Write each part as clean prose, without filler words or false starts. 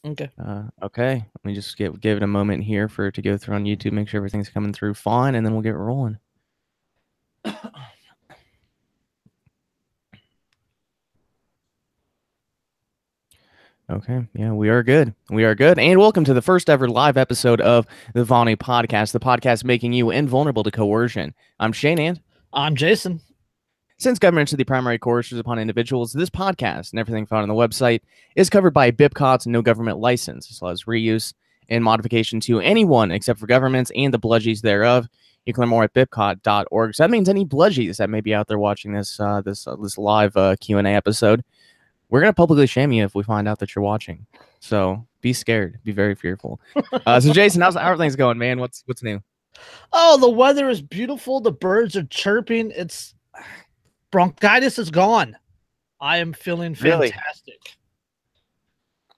Okay. Okay. Let me just give it a moment here for it to go through on YouTube, make sure everything's coming through fine, and then we'll get rolling. Okay. Yeah, we are good. We are good. And welcome to the first ever live episode of the Vonu Podcast, the podcast making you invulnerable to coercion. I'm Shane, and I'm Jason. since governments are the primary coercers upon individuals, this podcast and everything found on the website is covered by BIPCOT's no government license, as well as reuse and modification to anyone except for governments and the bludgies thereof. You can learn more at bipcot.org. So that means any bludgies that may be out there watching this this live Q&A episode, we're going to publicly shame you if we find out that you're watching. So be scared. Be very fearful. So Jason, how are things going, man? What's new? Oh, the weather is beautiful. The birds are chirping. It's bronchitis is gone. I am feeling fantastic.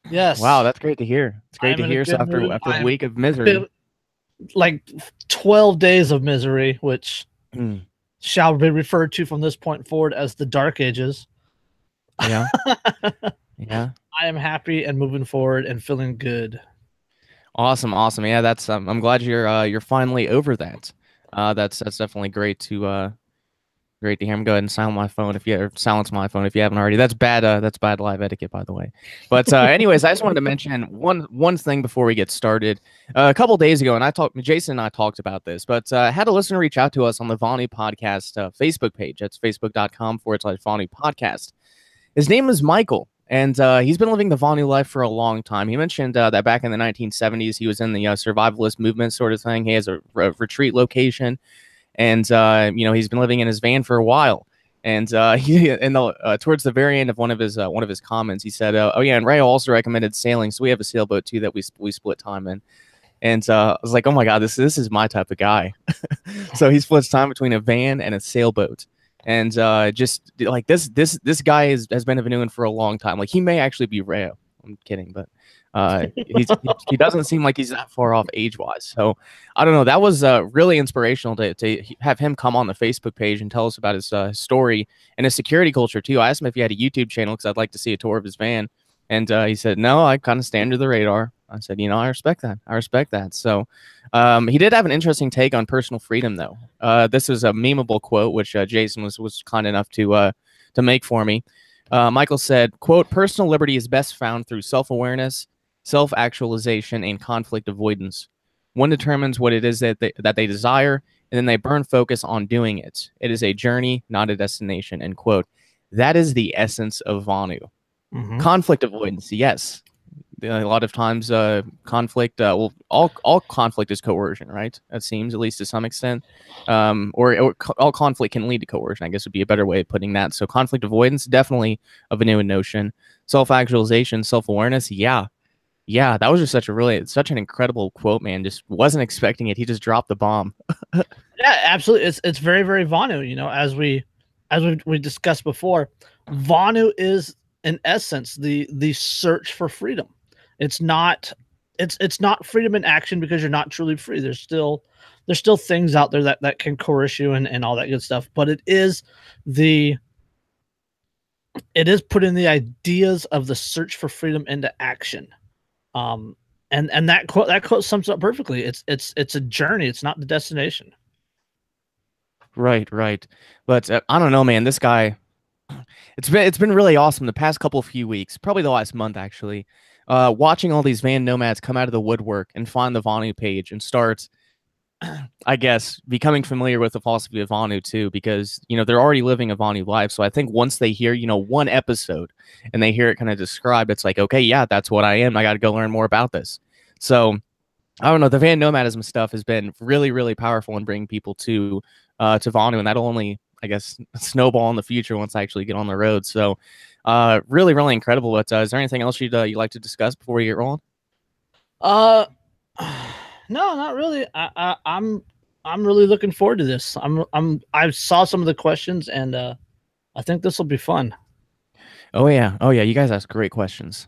Really? Yes. Wow, that's great to hear. It's great to hear. So after a week of misery, like 12 days of misery, which shall be referred to from this point forward as the Dark Ages. Yeah. Yeah. I am happy and moving forward and feeling good. Awesome. Yeah, that's I'm glad you're finally over that. That's definitely great to hear. I'm going and silence my phone if you haven't already. That's bad live etiquette, by the way. But anyways, I just wanted to mention one thing before we get started. A couple days ago, and Jason and I talked about this, but had a listener reach out to us on the Vonu Podcast Facebook page. That's facebook.com/Vonu Podcast. His name is Michael, and he's been living the Vonu life for a long time. He mentioned that back in the 1970s, he was in the survivalist movement sort of thing. He has a retreat location. And he's been living in his van for a while. And towards the very end of one of his comments, he said, "Oh yeah, and Ray also recommended sailing, so we have a sailboat too that we split time in." And I was like, "Oh my god, this is my type of guy." So he splits time between a van and a sailboat. And just like this guy has been a Vonuan for a long time. Like he may actually be Ray. I'm kidding, but he doesn't seem like he's that far off age-wise. So I don't know. That was really inspirational to have him come on the Facebook page and tell us about his story and his security culture too. I asked him if he had a YouTube channel because I'd like to see a tour of his van, and he said no. I kind of stay under the radar. I said, I respect that. So he did have an interesting take on personal freedom, though. This is a memeable quote which Jason was kind enough to make for me. Michael said, quote, "Personal liberty is best found through self-awareness, self-actualization, and conflict avoidance. One determines what it is that they desire, and then they burn focus on doing it. It is a journey, not a destination," end quote. That is the essence of Vonu. Mm-hmm. Conflict avoidance, yes. A lot of times conflict, all conflict is coercion, right? It seems, at least to some extent. Or all conflict can lead to coercion, I guess would be a better way of putting that. So conflict avoidance, definitely a Vonuan notion. Self-actualization, self-awareness, yeah, that was just such an incredible quote, man. Just wasn't expecting it. He just dropped the bomb. Yeah, absolutely. It's very, very Vonu. As we discussed before, Vonu is in essence the search for freedom. It's not freedom in action because you're not truly free. There's still things out there that can coerce you and all that good stuff. But it is putting the ideas of the search for freedom into action. And that quote sums up perfectly. It's a journey. It's not the destination. Right. But I don't know, man. This guy, it's been really awesome the past few weeks, probably the last month actually. Watching all these van nomads come out of the woodwork and find the Vonu page and start, I guess, becoming familiar with the philosophy of Vonu too, because they're already living a Vonu life. So I think once they hear one episode and they hear it kind of described, it's like, okay, yeah, that's what I am. I got to go learn more about this. So I don't know. The van nomadism stuff has been really, really powerful in bringing people to Vonu, and that'll only, I guess, snowball in the future once I actually get on the road. So really, really incredible. But is there anything else you'd like to discuss before we get rolling? No, not really. I'm really looking forward to this. I saw some of the questions, and I think this will be fun. Oh yeah. You guys ask great questions.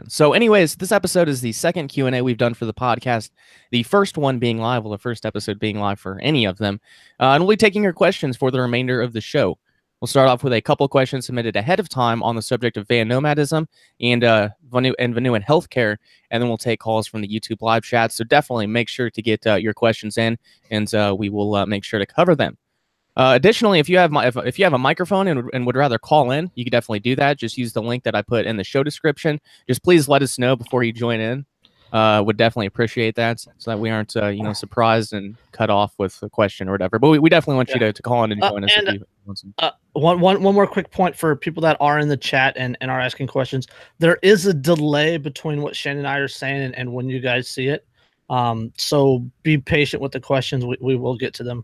So anyways, this episode is the second Q&A we've done for the podcast. The first one being live, the first episode being live for any of them. And we'll be taking your questions for the remainder of the show. We'll start off with a couple questions submitted ahead of time on the subject of van nomadism and Vonu and healthcare, and then we'll take calls from the YouTube live chat. So definitely make sure to get your questions in, and we will make sure to cover them. Additionally, if you have if you have a microphone and would rather call in, you can definitely do that. Just use the link that I put in the show description. Just please let us know before you join in. Would definitely appreciate that, so that we aren't surprised and cut off with a question or whatever. But we definitely want you to call in and join us. One more quick point for people that are in the chat and are asking questions. There is a delay between what Shane and I are saying and when you guys see it. So be patient with the questions. We will get to them.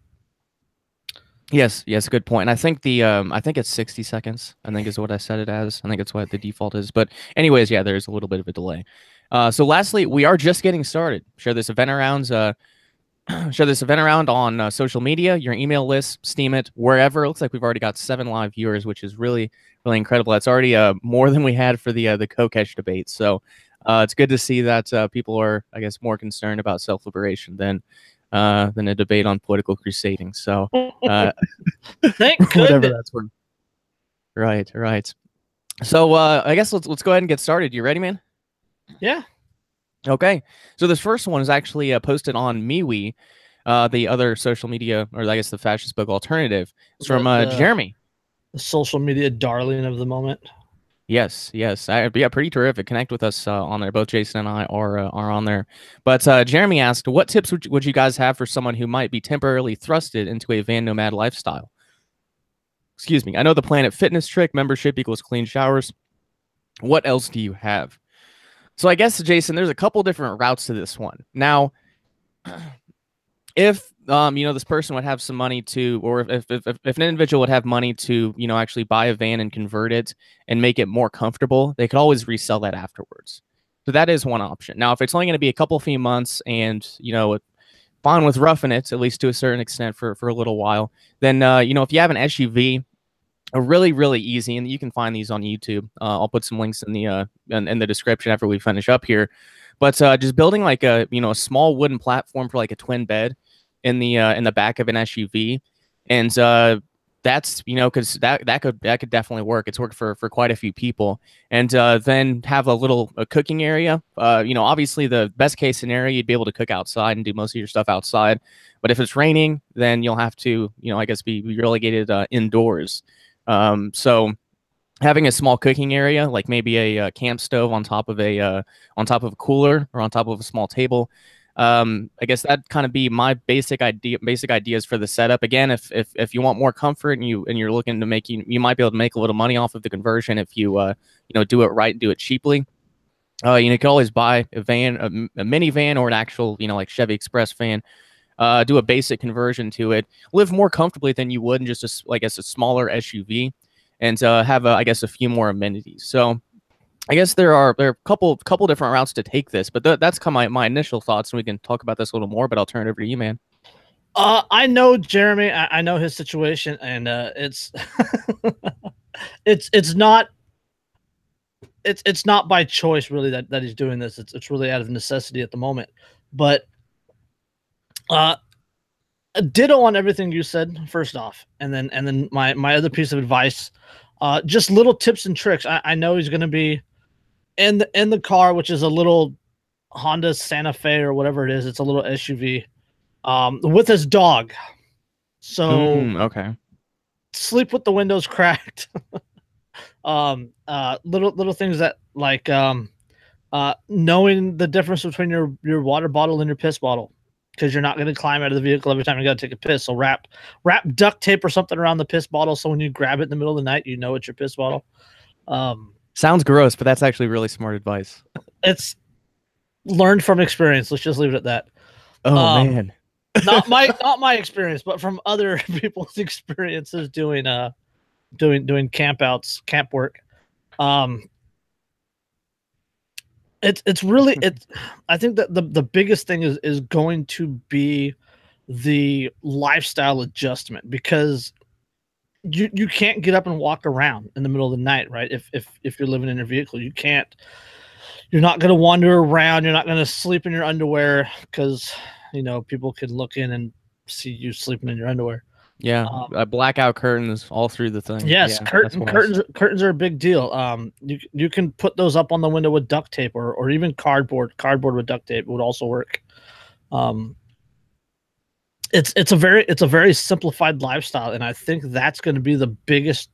Yes, good point. And I think I think it's 60 seconds, I think is what I set it as. I think it's what the default is. But anyways, yeah, there's a little bit of a delay. So lastly, we are just getting started. Share this event around on social media, your email list, Steam it, wherever. It looks like we've already got 7 live viewers, which is really, really incredible. That's already more than we had for the Kokesh debate. So it's good to see that people are, I guess, more concerned about self-liberation than a debate on political crusading. So thank goodness. Whatever that's worth. Right. So I guess let's go ahead and get started. You ready, man? Yeah. Okay. So this first one is actually posted on MeWe, the other social media, or I guess the fascist book alternative. It's from Jeremy, the social media darling of the moment. Yes. Yeah, pretty terrific. Connect with us on there. Both Jason and I are on there. But Jeremy asked, what tips would you guys have for someone who might be temporarily thrusted into a van nomad lifestyle? Excuse me. I know the Planet Fitness trick, membership equals clean showers. What else do you have? So I guess, Jason, there's a couple different routes to this one. Now, if this person would have some money to, or if an individual would have money to, actually buy a van and convert it and make it more comfortable, they could always resell that afterwards. So that is one option. Now, if it's only going to be a few months and, fine with roughing it, at least to a certain extent for a little while, then, if you have an SUV, really, really easy, and you can find these on YouTube. I'll put some links in the description after we finish up here. But just building like a small wooden platform for like a twin bed in the back of an SUV, and that's because that could definitely work. It's worked for quite a few people, and then have a cooking area. Obviously the best case scenario, you'd be able to cook outside and do most of your stuff outside. But if it's raining, then you'll have to I guess be relegated indoors. So having a small cooking area, like maybe a camp stove on top of a cooler or on top of a small table, I guess that'd kind of be my basic ideas for the setup. Again, if you want more comfort and you're looking to you might be able to make a little money off of the conversion if you do it right and do it cheaply. You can always buy a van, a minivan, or an actual like Chevy Express van. Do a basic conversion to it, live more comfortably than you would in just a smaller SUV, and have I guess a few more amenities. So I guess there are a couple different routes to take this, but that's kind of my initial thoughts, and we can talk about this a little more. But I'll turn it over to you, man. I know Jeremy. I know his situation, and it's it's not by choice really that he's doing this. It's really out of necessity at the moment, but. Ditto on everything you said, first off, and then my other piece of advice, just little tips and tricks. I know he's going to be in the car, which is a little Honda Santa Fe or whatever it is. It's a little SUV, with his dog. So okay, sleep with the windows cracked. Little things that like knowing the difference between your water bottle and your piss bottle. Because you're not going to climb out of the vehicle every time you got to take a piss. So wrap duct tape or something around the piss bottle, so when you grab it in the middle of the night, it's your piss bottle. Sounds gross, but that's actually really smart advice. It's learned from experience. Let's just leave it at that. Oh man, not my experience, but from other people's experiences doing camp work. It's really I think that the biggest thing is going to be the lifestyle adjustment, because you can't get up and walk around in the middle of the night, right? If you're living in your vehicle, you're not going to wander around. You're not going to sleep in your underwear because people can look in and see you sleeping in your underwear. Yeah, blackout curtains all through the thing. Yes, Yeah, that's wise. curtains are a big deal. You can put those up on the window with duct tape or even cardboard. Cardboard with duct tape would also work. Um, it's a very simplified lifestyle, and I think that's going to be the biggest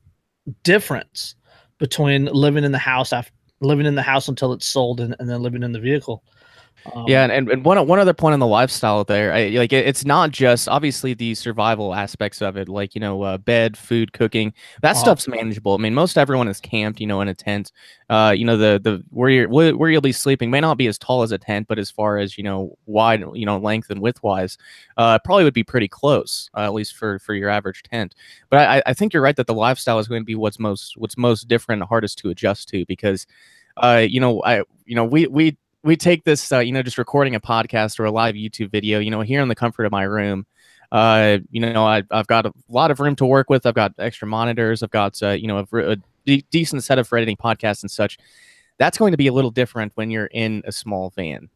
difference between living in the house until it's sold and then living in the vehicle. Yeah, and one other point on the lifestyle there, it's not just obviously the survival aspects of it, like bed, food, cooking. That stuff's manageable. I mean, most everyone is camped, in a tent. The where you'll be sleeping may not be as tall as a tent, but as far as wide, length and width wise, probably would be pretty close, at least for your average tent. But I think you're right that the lifestyle is going to be what's most different, and hardest to adjust to, because we take this, just recording a podcast or a live YouTube video, here in the comfort of my room. I've got a lot of room to work with. I've got extra monitors. I've got, a decent setup for editing podcasts and such. That's going to be a little different when you're in a small van.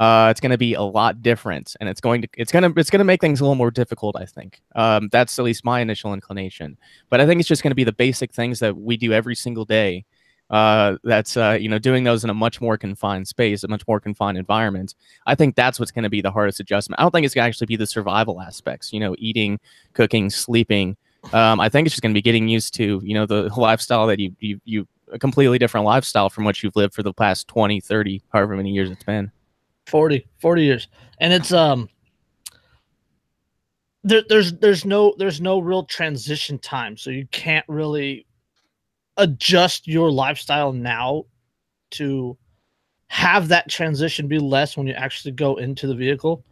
It's going to be a lot different, and it's going to make things a little more difficult, I think. That's at least my initial inclination. But I think it's just going to be the basic things that we do every single day. That's doing those in a much more confined space, a much more confined environment. I think that's what's going to be the hardest adjustment. I don't think it's going to actually be the survival aspects, eating, cooking, sleeping. I think it's just going to be getting used to the lifestyle that you a completely different lifestyle from what you've lived for the past 20, 30, however many years it's been. 40 years. And it's there's no real transition time, so you can't really adjust your lifestyle now to have that transition be less when you actually go into the vehicle.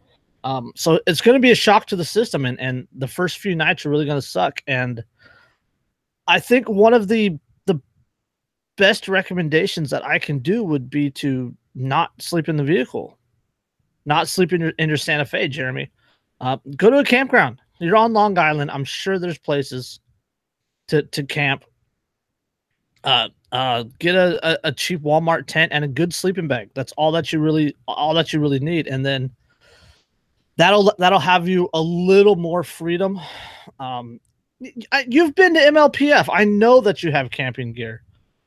So it's going to be a shock to the system, and the first few nights are really going to suck. And I think one of the best recommendations that I can do would be to not sleep in the vehicle, not sleep in your Santa Fe, Jeremy. Go to a campground. You're on Long Island. I'm sure there's places to camp. Get a cheap Walmart tent and a good sleeping bag. That's all that you really need. And then that'll have you a little more freedom. You've been to MLPF. I know that you have camping gear.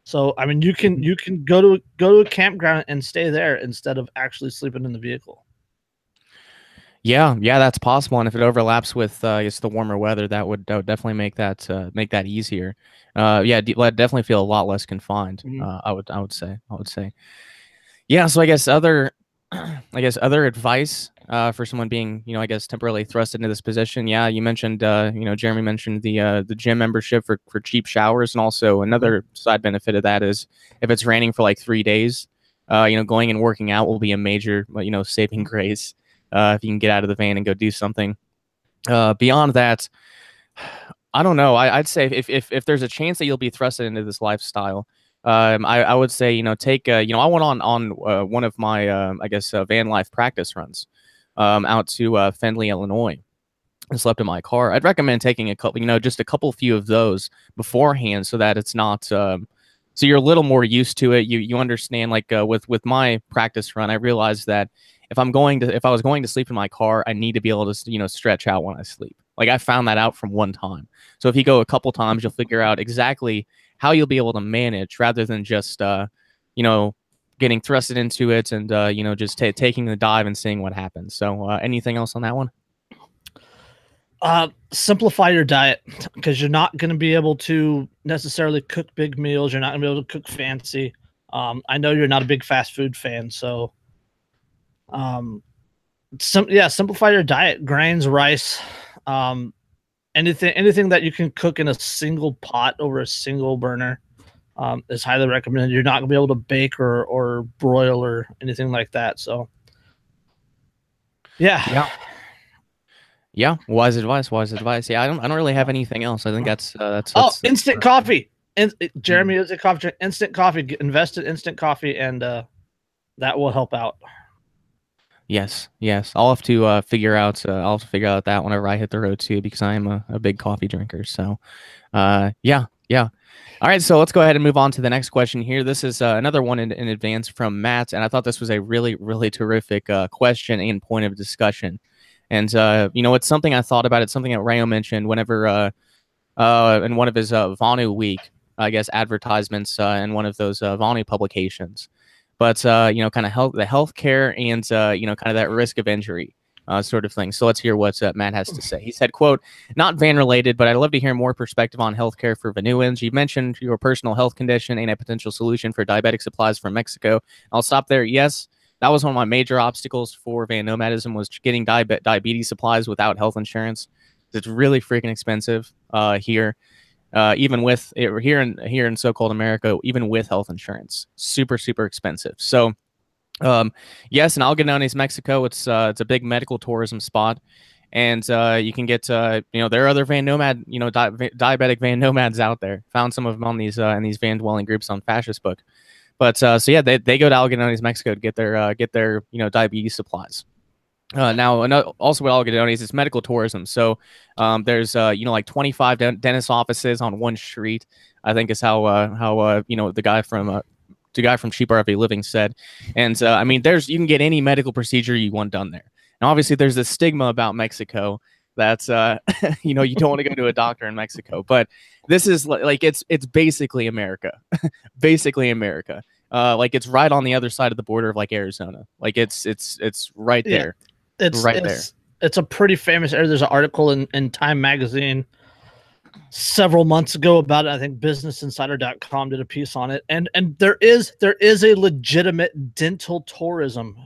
So, I mean, you can go to a campground and stay there instead of actually sleeping in the vehicle. Yeah, that's possible, and if it overlaps with the warmer weather, that would definitely make that easier. Definitely feel a lot less confined. I would say. Yeah, so I guess other advice for someone being temporarily thrust into this position. Yeah, you mentioned Jeremy mentioned the gym membership for cheap showers, and also another side benefit of that is if it's raining for like 3 days, going and working out will be a major saving grace. If you can get out of the van and go do something. Beyond that, I don't know. I'd say if there's a chance that you'll be thrusted into this lifestyle, I would say take I went on one of my van life practice runs out to Findlay, Illinois. I slept in my car. I'd recommend taking a couple, just a few of those beforehand, so that it's not so you're a little more used to it. You understand, like with my practice run, I realized that if I was going to sleep in my car, I need to be able to stretch out when I sleep. Like, I found that out from one time. So if you go a couple times, you'll figure out exactly how you'll be able to manage, rather than just getting thrusted into it and just taking the dive and seeing what happens. So anything else on that one? Simplify your diet, because you're not going to be able to necessarily cook big meals. You're not going to be able to cook fancy. I know you're not a big fast food fan, so simplify your diet. Grains, rice, anything that you can cook in a single pot over a single burner is highly recommended. You're not going to be able to bake or broil or anything like that. So yeah. Wise advice. Yeah, I don't really have anything else. I think that's instant coffee. Jeremy is a coffee drink. Instant coffee. Invest in instant coffee, and that will help out. Yes. I'll have to figure out that whenever I hit the road too, because I am a big coffee drinker. So, yeah. All right, so let's go ahead and move on to the next question here. This is another one in advance from Matt, and I thought this was a really, really terrific question and point of discussion. And it's something I thought about. It's something that Rayo mentioned whenever in one of his Vonu week, I guess, advertisements in one of those Vonu publications. But kind of the healthcare and kind of that risk of injury sort of thing. So let's hear what Matt has to say. He said, quote, "Not van related, but I'd love to hear more perspective on healthcare for Vonuans. You mentioned your personal health condition and a potential solution for diabetic supplies from Mexico. I'll stop there. Yes, that was one of my major obstacles for van nomadism, was getting diabetes supplies without health insurance. It's really freaking expensive here. Even with here in so-called America, even with health insurance, super expensive. So yes, in Algodones, Mexico, it's a big medical tourism spot, and you can get there are other van nomad diabetic van nomads out there. Found some of them on these in these van dwelling groups on Fascist Book. But so yeah, they go to Algodones, Mexico to get their diabetes supplies. Now, also with Algodones, it's medical tourism. So there's like 25 dentist offices on one street. I think is how the guy from Cheap RV Living said. And I mean, you can get any medical procedure you want done there. And obviously, there's this stigma about Mexico that's you don't want to go to a doctor in Mexico, but this is like it's basically America, basically America. Like it's right on the other side of the border of like Arizona. Like it's right there. It's a pretty famous area. There's an article in Time magazine several months ago about it. I think businessinsider.com did a piece on it. And there is a legitimate dental tourism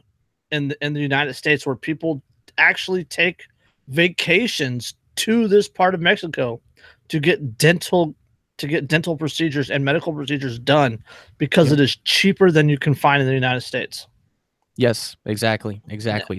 in the United States where people actually take vacations to this part of Mexico to get dental procedures and medical procedures done because it is cheaper than you can find in the United States. Yes, exactly.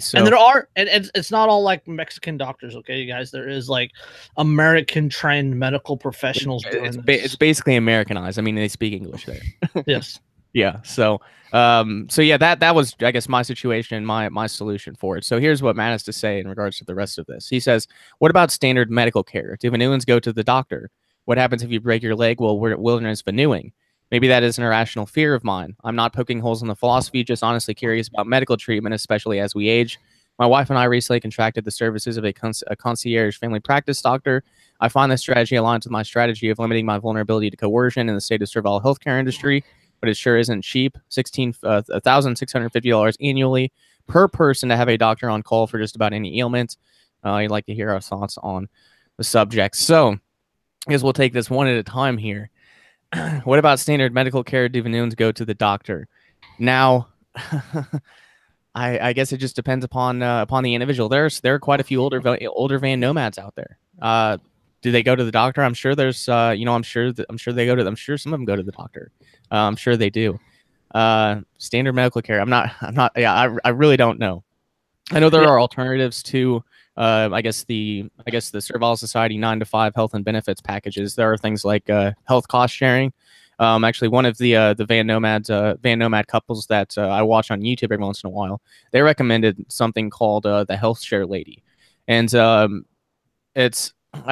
So, and there are, and it's not all like Mexican doctors, okay, you guys. There is like American trained medical professionals doing this. It's basically Americanized. I mean, they speak English there. Yes. Yeah. So yeah, that was, I guess, my situation, my solution for it. So here's what Matt has to say in regards to the rest of this. He says, "What about standard medical care? Do Vonuans go to the doctor? What happens if you break your leg while we're wilderness Vonuing? Maybe that is an irrational fear of mine. I'm not poking holes in the philosophy, just honestly curious about medical treatment, especially as we age. My wife and I recently contracted the services of a concierge family practice doctor. I find this strategy aligns with my strategy of limiting my vulnerability to coercion in the state of servile healthcare industry, but it sure isn't cheap. $1,650 annually per person to have a doctor on call for just about any ailment." I'd like to hear our thoughts on the subject. So I guess we'll take this one at a time here. What about standard medical care? Do Vonuans go to the doctor? Now, I guess it just depends upon the individual. There are quite a few older van nomads out there. Do they go to the doctor? I'm sure there's I'm sure they go to. I'm sure some of them go to the doctor. I'm sure they do. Standard medical care. I'm not. Yeah, I really don't know. I know there are alternatives to. I guess the Servile Society 9-to-5 health and benefits packages. There are things like health cost sharing. Actually, one of the van nomad couples that I watch on YouTube every once in a while, they recommended something called the Health Share Lady, and I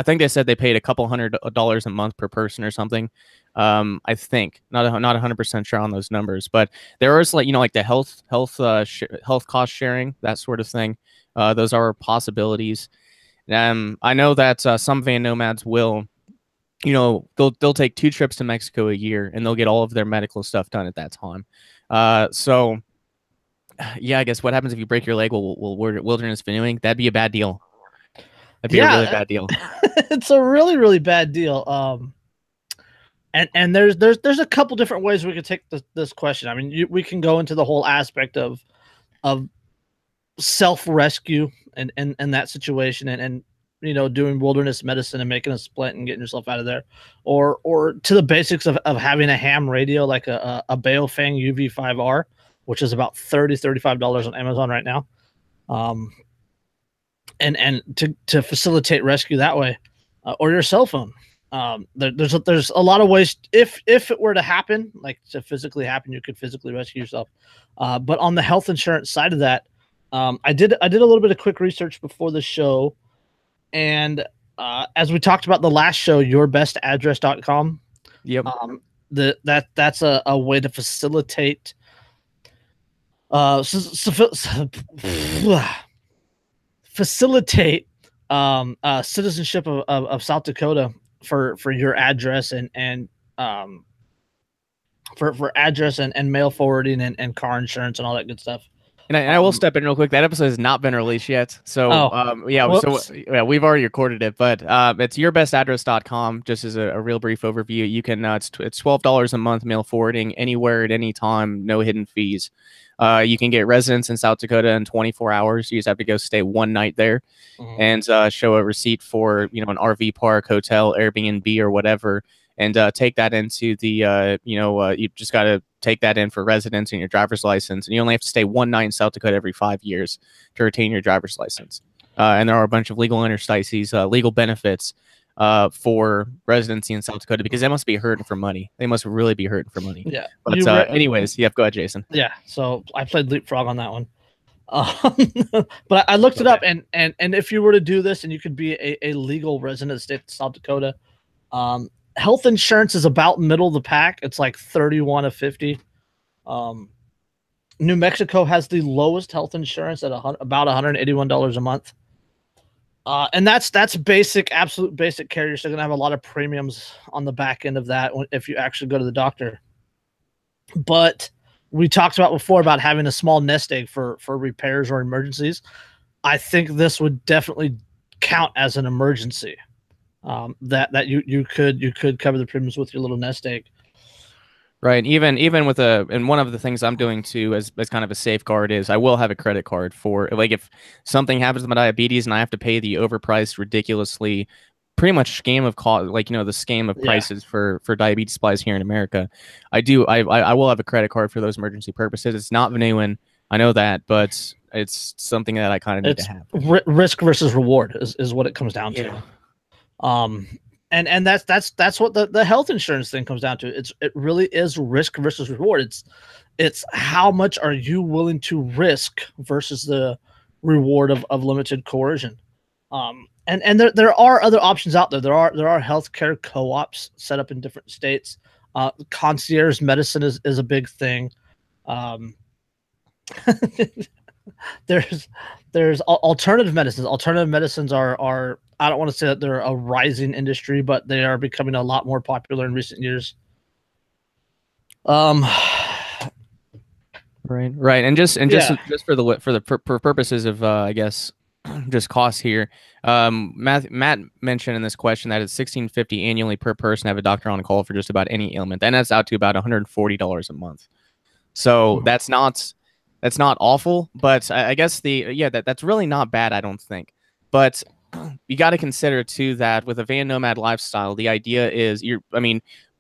think they said they paid a couple $100 a month per person or something. I think not 100% sure on those numbers, but there is like the health cost sharing, that sort of thing. Those are possibilities. I know that some van nomads will, they'll take 2 trips to Mexico a year and they'll get all of their medical stuff done at that time. So yeah, I guess what happens if you break your leg while wilderness Vonuing? That'd be a bad deal. That'd be a really bad deal. It's a really, really bad deal. And there's a couple different ways we could take this question. I mean, we can go into the whole aspect of self-rescue and that situation and doing wilderness medicine and making a splint and getting yourself out of there, or to the basics of having a ham radio like a Baofeng UV5R, which is about $35 on Amazon right now, and to facilitate rescue that way, or your cell phone. There's a lot of ways if it were to happen, like to physically happen, you could physically rescue yourself. But on the health insurance side of that, I did a little bit of quick research before the show, and as we talked about the last show, yourbestaddress.com. Yep. That's a way to facilitate facilitate citizenship of South Dakota for your address and for address and mail forwarding and car insurance and all that good stuff. And I will step in real quick. That episode has not been released yet. So, yeah, we've already recorded it, but it's yourbestaddress.com. Just as a real brief overview, you can, it's $12 a month mail forwarding anywhere at any time, no hidden fees. You can get residence in South Dakota in 24 hours. You just have to go stay one night there and show a receipt for, an RV park, hotel, Airbnb, or whatever. And take that into the, you just got to take that in for residence and your driver's license. And you only have to stay one night in South Dakota every 5 years to retain your driver's license. And there are a bunch of legal interstices, legal benefits for residency in South Dakota, because they must be hurting for money. They must really be hurting for money. Yeah. But anyways, yeah, go ahead, Jason. Yeah. So I played Leapfrog on that one. But I looked it up, and if you were to do this and you could be a legal resident of the state of South Dakota, health insurance is about middle of the pack. It's like 31 of 50. New Mexico has the lowest health insurance at about $181 a month. And that's basic, absolute basic care. You're still going to have a lot of premiums on the back end of that if you actually go to the doctor. But we talked about before about having a small nest egg for repairs or emergencies. I think this would definitely count as an emergency. That you could cover the premiums with your little nest egg. Right. Even with and one of the things I'm doing too as kind of a safeguard is I will have a credit card for, like, if something happens with my diabetes and I have to pay the overpriced, ridiculously pretty much scam of cost, like, the scam of prices for diabetes supplies here in America. I will have a credit card for those emergency purposes. It's not genuine, I know that, but it's something that I kind of need to have. Risk versus reward is what it comes down to. And that's what the health insurance thing comes down to. It really is risk versus reward. It's how much are you willing to risk versus the reward of limited coercion. And there are other options out there. There are healthcare co-ops set up in different states. Concierge medicine is a big thing. There's alternative medicines. Alternative medicines are I don't want to say that they're a rising industry, but they are becoming a lot more popular in recent years. Right. And just for purposes of I guess just costs here. Matt mentioned in this question that it's $1,650 annually per person to have a doctor on call for just about any ailment, and that's out to about $140 a month. So that's not awful, but I guess that's really not bad, I don't think. But you got to consider too that with a van nomad lifestyle, the idea is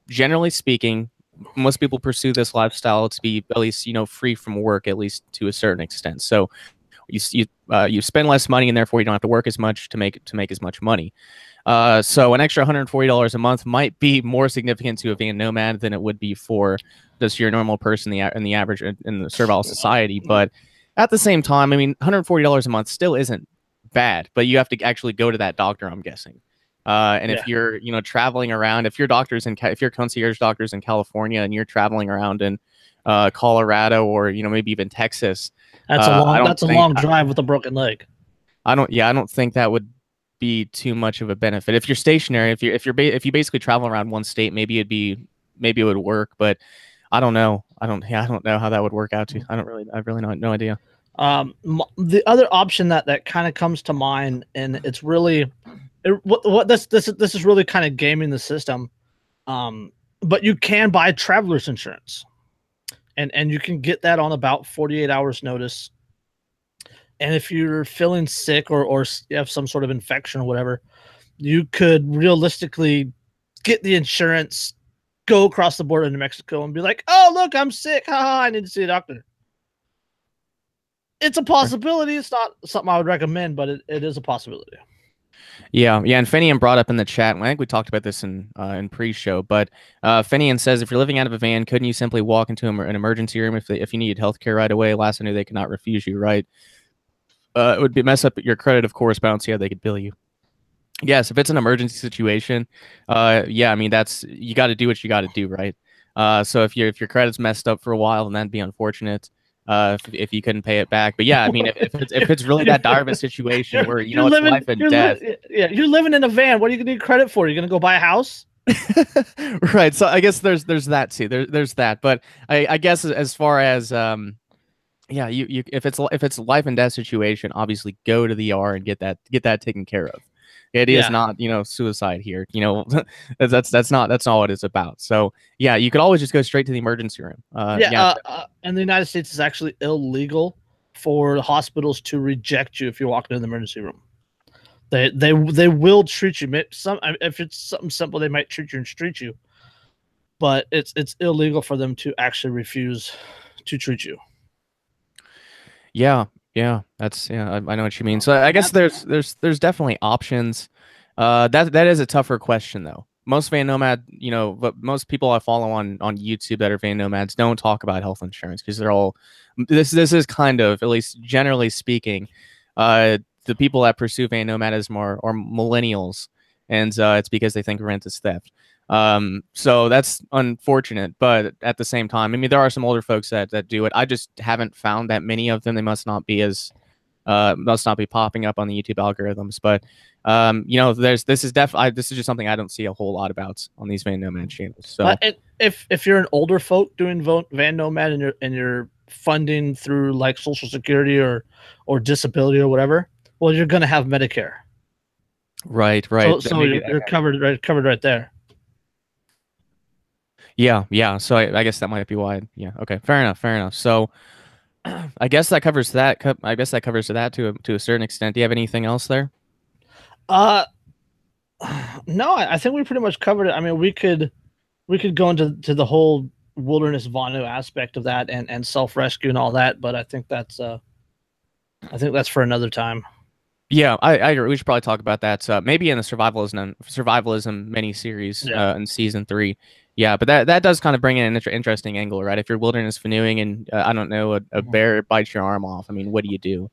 generally speaking, most people pursue this lifestyle to be at least, free from work, at least to a certain extent. So you spend less money, and therefore you don't have to work as much to make as much money. So an extra $140 a month might be more significant to a van nomad than it would be for just your normal person in the average in the servile society. But at the same time, $140 a month still isn't bad, but you have to actually go to that doctor, I'm guessing. If you're, traveling around, if your concierge doctor's in California and you're traveling around in Colorado or, maybe even Texas, that's a long drive with a broken leg. I don't think that would be too much of a benefit. If you're stationary, if you basically travel around one state, maybe it would work, but I don't know. I don't know how that would work out too. I really no idea. The other option that kind of comes to mind, and it's really what this is really kind of gaming the system. But you can buy traveler's insurance, and you can get that on about 48 hours notice. And if you're feeling sick or you have some sort of infection or whatever, you could realistically get the insurance, go across the border to New Mexico and be like, oh, look, I'm sick. I need to see a doctor. It's a possibility. It's not something I would recommend, but it is a possibility. Yeah. And Fenian brought up in the chat, I think we talked about this in pre-show, but Fenian says, if you're living out of a van, couldn't you simply walk into an emergency room if you needed healthcare right away? Last I knew, they could not refuse you, right? It would mess up your credit, of course, but they could bill you. Yes, if it's an emergency situation, that's, you got to do what you got to do, right? So if your credit's messed up for a while, then that'd be unfortunate. if you couldn't pay it back. But yeah, I mean, if it's really that dire of a situation where it's life and death. You're living in a van. What are you gonna need credit for? You're gonna go buy a house? Right. So I guess there's that too. There's that. But I guess as far as yeah, you if it's life and death situation, obviously go to the ER and get that taken care of. It is not, suicide here. That's not what it's about. So yeah, you could always just go straight to the emergency room. In the United States, it's actually illegal for hospitals to reject you if you walk into the emergency room. They will treat you. If it's something simple, they might treat you and treat you, but it's illegal for them to actually refuse to treat you. Yeah, that's I know what you mean. So I guess there's definitely options. That is a tougher question though. Most van nomad, but most people I follow on YouTube that are van nomads don't talk about health insurance because they're all this is kind of, at least generally speaking, the people that pursue van nomadism are millennials, and it's because they think rent is theft. So that's unfortunate, but at the same time, I mean, there are some older folks that do it. I just haven't found that many of them. They must not be popping up on the YouTube algorithms, but this is just something I don't see a whole lot about on these van nomad channels. So if you're an older folk doing van nomad and you're funding through like Social Security or disability or whatever, well, you're gonna have Medicare. Right. So you're covered right there. Yeah. So I guess that might be why. Yeah. Okay. Fair enough. So I guess that covers that. I guess that covers that to a certain extent. Do you have anything else there? No, I think we pretty much covered it. I mean, we could go into the whole wilderness Vonu aspect of that and self-rescue and all that, but I think that's for another time. Yeah, I agree. We should probably talk about that. Maybe in the survivalism mini-series in season 3. Yeah, but that does kind of bring in an interesting angle, right? If you're wilderness canoeing and I don't know, a bear bites your arm off, I mean, what do you do?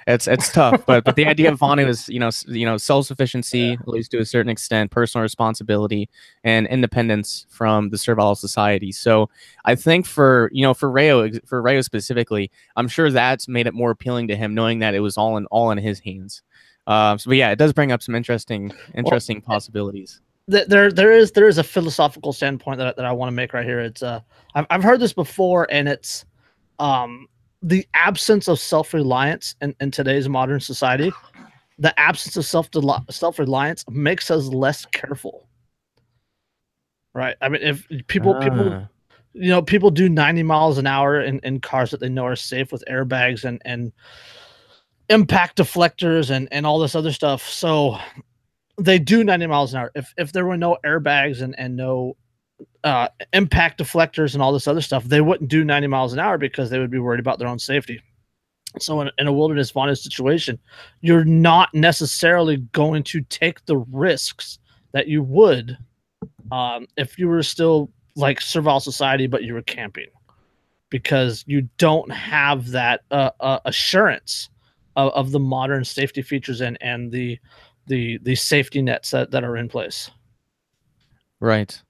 It's tough, but the idea of Vonu is self-sufficiency, at least to a certain extent, personal responsibility, and independence from the servile society. So I think for Rayo specifically, I'm sure that's made it more appealing to him, knowing that it was all in his hands. But yeah, it does bring up some interesting possibilities. There is a philosophical standpoint that I want to make right here. It's I've heard this before, and it's the absence of self-reliance in today's modern society. The absence of self-reliance makes us less careful, right? I mean, if people do 90 miles an hour in cars that they know are safe with airbags and impact deflectors and all this other stuff, so they do 90 miles an hour. If there were no airbags and no impact deflectors and all this other stuff, they wouldn't do 90 miles an hour because they would be worried about their own safety. So in a wilderness Vonu situation, you're not necessarily going to take the risks that you would if you were still like servile society, but you were camping, because you don't have that assurance of the modern safety features and the safety nets that are in place. Right.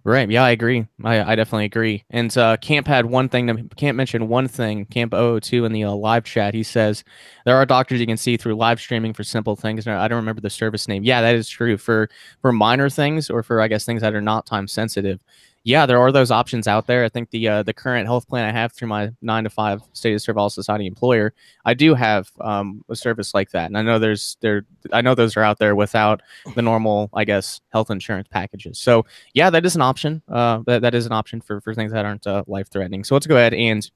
Yeah, I agree. I definitely agree. And Camp had one thing Camp mentioned one thing. Camp 002 in the live chat. He says there are doctors you can see through live streaming for simple things. I don't remember the service name. Yeah, that is true for minor things, or for, I guess, things that are not time sensitive. Yeah, there are those options out there. I think the current health plan I have through my 9-to-5 state of servile society employer, I do have a service like that, and I know those are out there without the normal, I guess, health insurance packages. So yeah, that is an option. That is an option for things that aren't life threatening. So let's go ahead and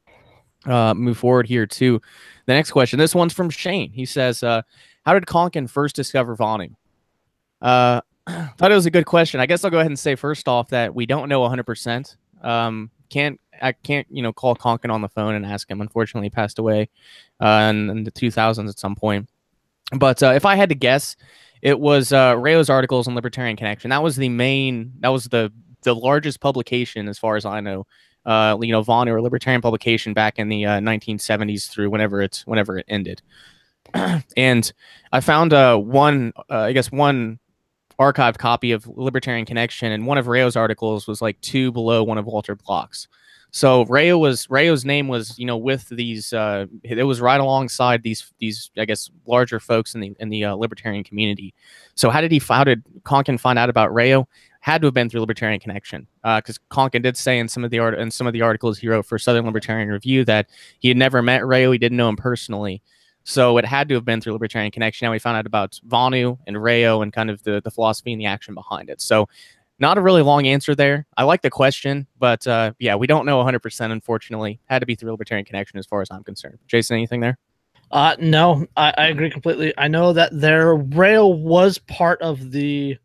move forward here to the next question. This one's from Shane. He says, "How did Konkin first discover Vonu?" Thought it was a good question. I guess I'll go ahead and say first off that we don't know 100%. I can't call Konkin on the phone and ask him. Unfortunately, he passed away in the 2000s at some point. But if I had to guess, it was Rayo's articles on Libertarian Connection. That was the largest publication, as far as I know, Vonu or Libertarian publication back in the 1970s through whenever it ended. And I found one archived copy of Libertarian Connection, and one of Rayo's articles was like 2 below one of Walter Block's. So Rayo's name was, with these. It was right alongside these I guess larger folks in the libertarian community. So how did Konkin find out about Rayo? Had to have been through Libertarian Connection, because Konkin did say in some of the articles he wrote for Southern Libertarian Review that he had never met Rayo, he didn't know him personally. So it had to have been through Libertarian Connection. Now we found out about Vonu and Rayo and kind of the philosophy and the action behind it. So not a really long answer there. I like the question, but yeah, we don't know 100%, unfortunately. Had to be through Libertarian Connection as far as I'm concerned. Jason, anything there? No, I agree completely. I know that their Rail was part of the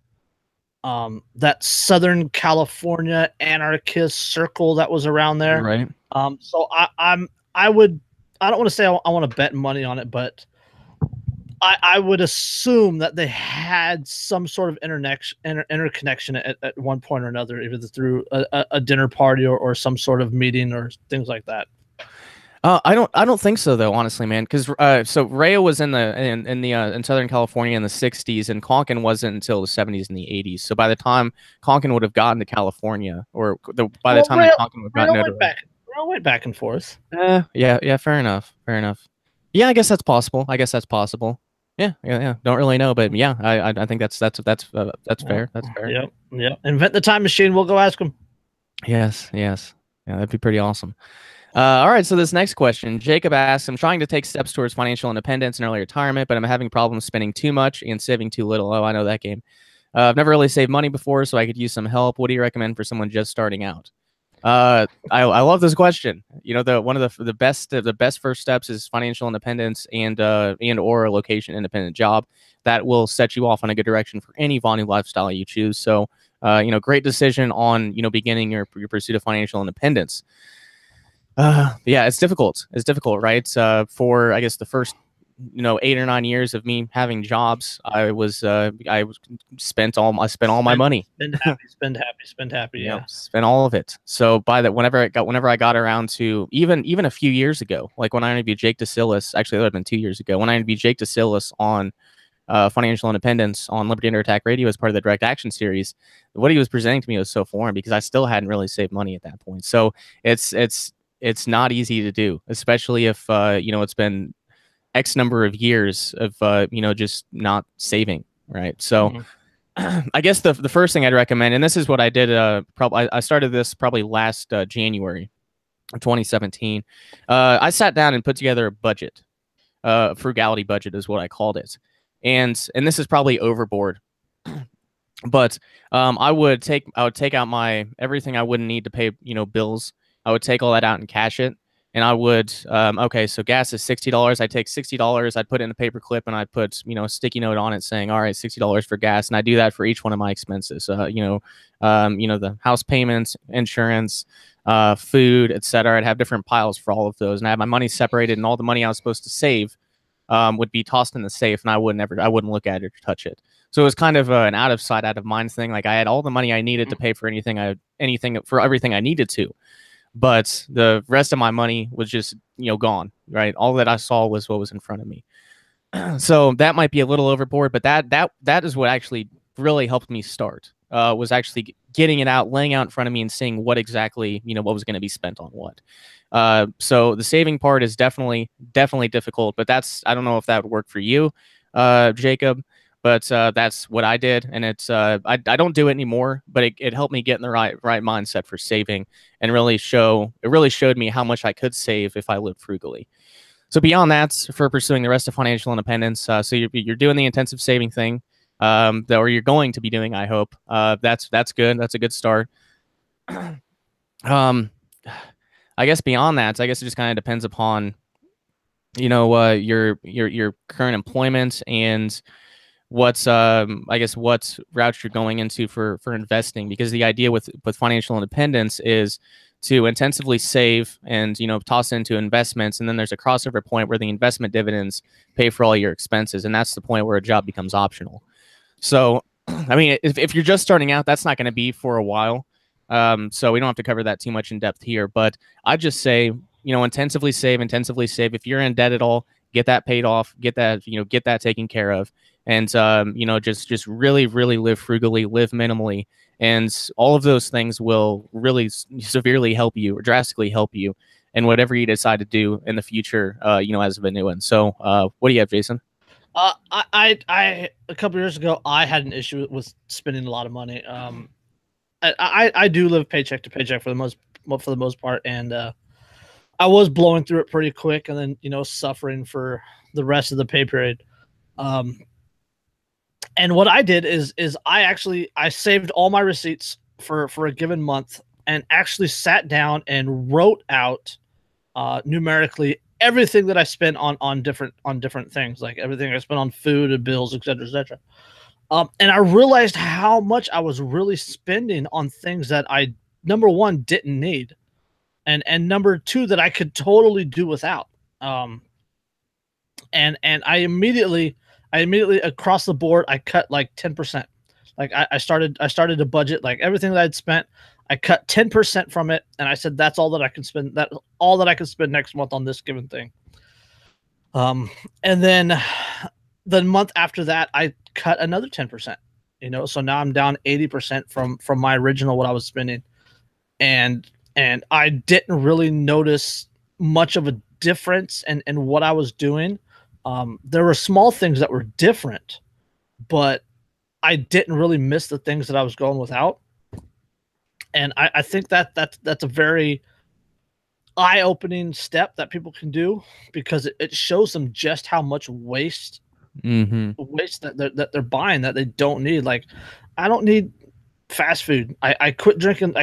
that Southern California anarchist circle that was around there. Right. So I don't want to say I want to bet money on it, but I would assume that they had some sort of interconnection at one point or another, either through a dinner party or some sort of meeting or things like that. I don't think so though, honestly, man. Because so Rayo was in Southern California in the '60s, and Konkin wasn't until the '70s and the '80s. So by the time Konkin would have gotten to California, by the time Konkin would have gotten notoriety, Rayo went back and forth. Yeah, fair enough. Yeah, I guess that's possible. Yeah. Don't really know, but yeah, I think that's fair. That's fair. Yep. Invent the time machine. We'll go ask him. Yes. Yeah, that'd be pretty awesome. All right, so this next question, Jacob asks, I'm trying to take steps towards financial independence and early retirement, but I'm having problems spending too much and saving too little. Oh, I know that game. I've never really saved money before, so I could use some help. What do you recommend for someone just starting out? I love this question. One of the best first steps is financial independence and or a location independent job that will set you off on a good direction for any Vonu lifestyle you choose. So, great decision on beginning your pursuit of financial independence. Yeah, it's difficult. Right? For I guess the first 8 or 9 years of me having jobs, I spent all my money. Spend happy. Yeah, spend all of it. So by that, whenever I got around to even a few years ago, like when I interviewed Jake DeSillis, actually that would have been 2 years ago, when I interviewed Jake DeSillis on financial independence on Liberty Under Attack Radio as part of the Direct Action series, what he was presenting to me was so foreign because I still hadn't really saved money at that point. So it's not easy to do, especially if it's been X number of years of just not saving, right? So I guess the first thing I'd recommend, and this is what I did, I started this probably last January of 2017. I sat down and put together a budget. Frugality budget is what I called it, and this is probably overboard, but I would take out my everything I wouldn't need to pay bills. I would take all that out and cash it. And I would, okay, so gas is $60. I'd take $60. I'd put it in a paper clip and I'd put, a sticky note on it saying, all right, $60 for gas. And I do that for each one of my expenses. The house payments, insurance, food, etc. I'd have different piles for all of those. And I had my money separated, and all the money I was supposed to save would be tossed in the safe, and I wouldn't look at it or touch it. So it was kind of an out of sight, out of mind thing. Like I had all the money I needed to pay for everything I needed to. But the rest of my money was just, gone, right? All that I saw was what was in front of me. So that might be a little overboard, but that is what actually really helped me start, was actually getting it out, laying out in front of me and seeing what exactly, what was going to be spent on what. So the saving part is definitely difficult, but I don't know if that would work for you, Jacob. But that's what I did, and it's I don't do it anymore. But it helped me get in the right mindset for saving, and it really showed me how much I could save if I lived frugally. So beyond that, for pursuing the rest of financial independence, so you're doing the intensive saving thing, or you're going to be doing, I hope. That's good. That's a good start. I guess beyond that, I guess it just kind of depends upon, your current employment and what route you're going into for investing, because the idea with financial independence is to intensively save and toss into investments, and then there's a crossover point where the investment dividends pay for all your expenses, and that's the point where a job becomes optional. So I mean, if you're just starting out, that's not going to be for a while, so we don't have to cover that too much in depth here, but I'd just say intensively save. If you're in debt at all, get that paid off, get that taken care of. And just really live frugally, live minimally, And all of those things will really severely help you or drastically help you in whatever you decide to do in the future, as a Vonuan. So what do you have, Jason? I a couple years ago, I had an issue with spending a lot of money. I do live paycheck to paycheck for the most part, and I was blowing through it pretty quick, and then suffering for the rest of the pay period. And what I did is I saved all my receipts for a given month, and actually sat down and wrote out numerically everything that I spent on different things, like everything I spent on food and bills, et cetera, et cetera. And I realized how much I was really spending on things that I, number one, didn't need, and number two, that I could totally do without. And I immediately across the board, I cut like 10%. Like I started to budget, like everything that I'd spent, I cut 10% from it, and I said that's all that I can spend. That's all that I can spend next month on this given thing. And then the month after that, I cut another 10%. So now I'm down 80% from my original what I was spending, and I didn't really notice much of a difference in what I was doing. There were small things that were different, but I didn't really miss the things that I was going without. And I think that's a very eye-opening step that people can do, because it shows them just how much waste that they're buying that they don't need. Like, I don't need fast food. I quit drinking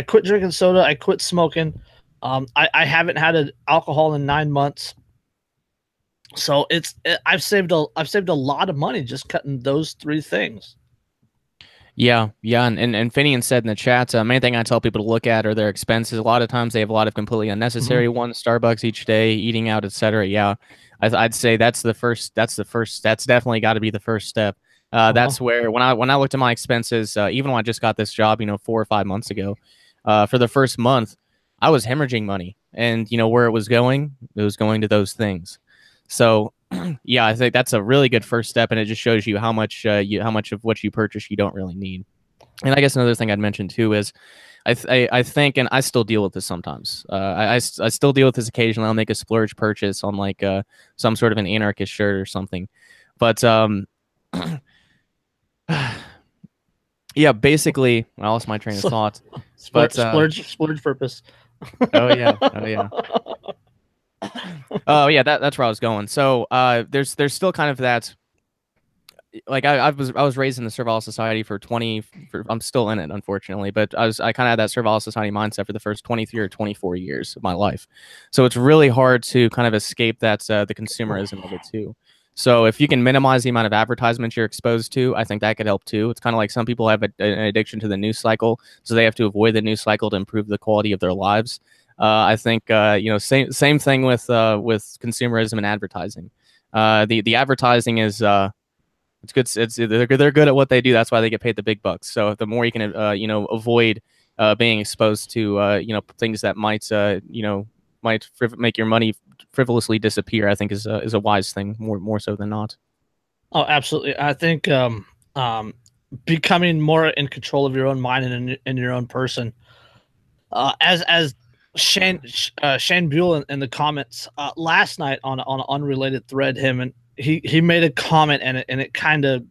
soda. I quit smoking. I haven't had an alcohol in 9 months. So I've saved a lot of money just cutting those 3 things. Yeah, and Finian said in the chat, main thing I tell people to look at are their expenses. A lot of times they have a lot of completely unnecessary ones, Starbucks each day, eating out, etc. Yeah, I'd say that's definitely got to be the first step. That's where when I looked at my expenses, even when I just got this job, 4 or 5 months ago, for the first month, I was hemorrhaging money, and where it was going to those things. So yeah, I think that's a really good first step, and it just shows you how much of what you purchase you don't really need. And I guess another thing I'd mention too is I think, and I still deal with this sometimes. I still deal with this occasionally. I'll make a splurge purchase on like some sort of an anarchist shirt or something. But yeah, basically, I lost my train of thought. Splurge purpose. Oh yeah. Oh yeah, that's where I was going. So there's still kind of that, like I was raised in the Survival Society I'm still in it, unfortunately, but I kind of had that Survival Society mindset for the first 23 or 24 years of my life. So it's really hard to kind of escape that the consumerism of it too. So if you can minimize the amount of advertisements you're exposed to, I think that could help too. It's kind of like some people have an addiction to the news cycle, so they have to avoid the news cycle to improve the quality of their lives. I think same thing with consumerism and advertising. The advertising is it's good. They're good at what they do. That's why they get paid the big bucks. So the more you can avoid being exposed to things that might make your money frivolously disappear, I think is a wise thing, more so than not. Oh, absolutely. I think becoming more in control of your own mind and in your own person, as Shane Buell in the comments last night on an unrelated thread, he made a comment, and it kind of,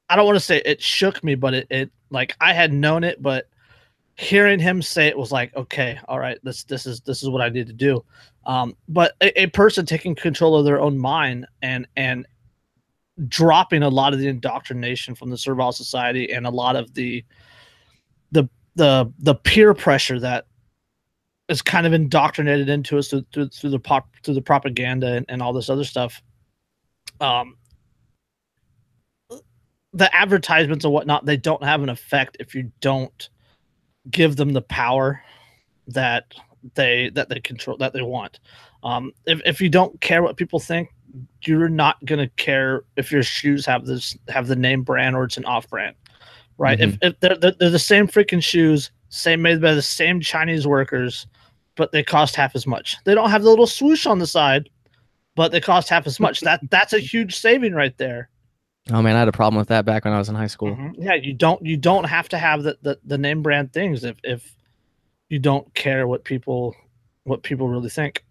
I don't want to say it shook me, but it like, I had known it, but hearing him say it was like, okay, all right, this is what I need to do. But a person taking control of their own mind and dropping a lot of the indoctrination from the Survival Society and a lot of the peer pressure that is kind of indoctrinated into us through the propaganda and all this other stuff. The advertisements and whatnot, they don't have an effect if you don't give them the power that they control, that they want. If you don't care what people think, you're not gonna care if your shoes have the name brand or it's an off brand, right? If they're the same freaking shoes, made by the same Chinese workers, but they cost half as much. They don't have the little swoosh on the side, but they cost half as much. That's a huge saving right there. Oh man, I had a problem with that back when I was in high school. Yeah, you don't have to have the name brand things if you don't care what people really think.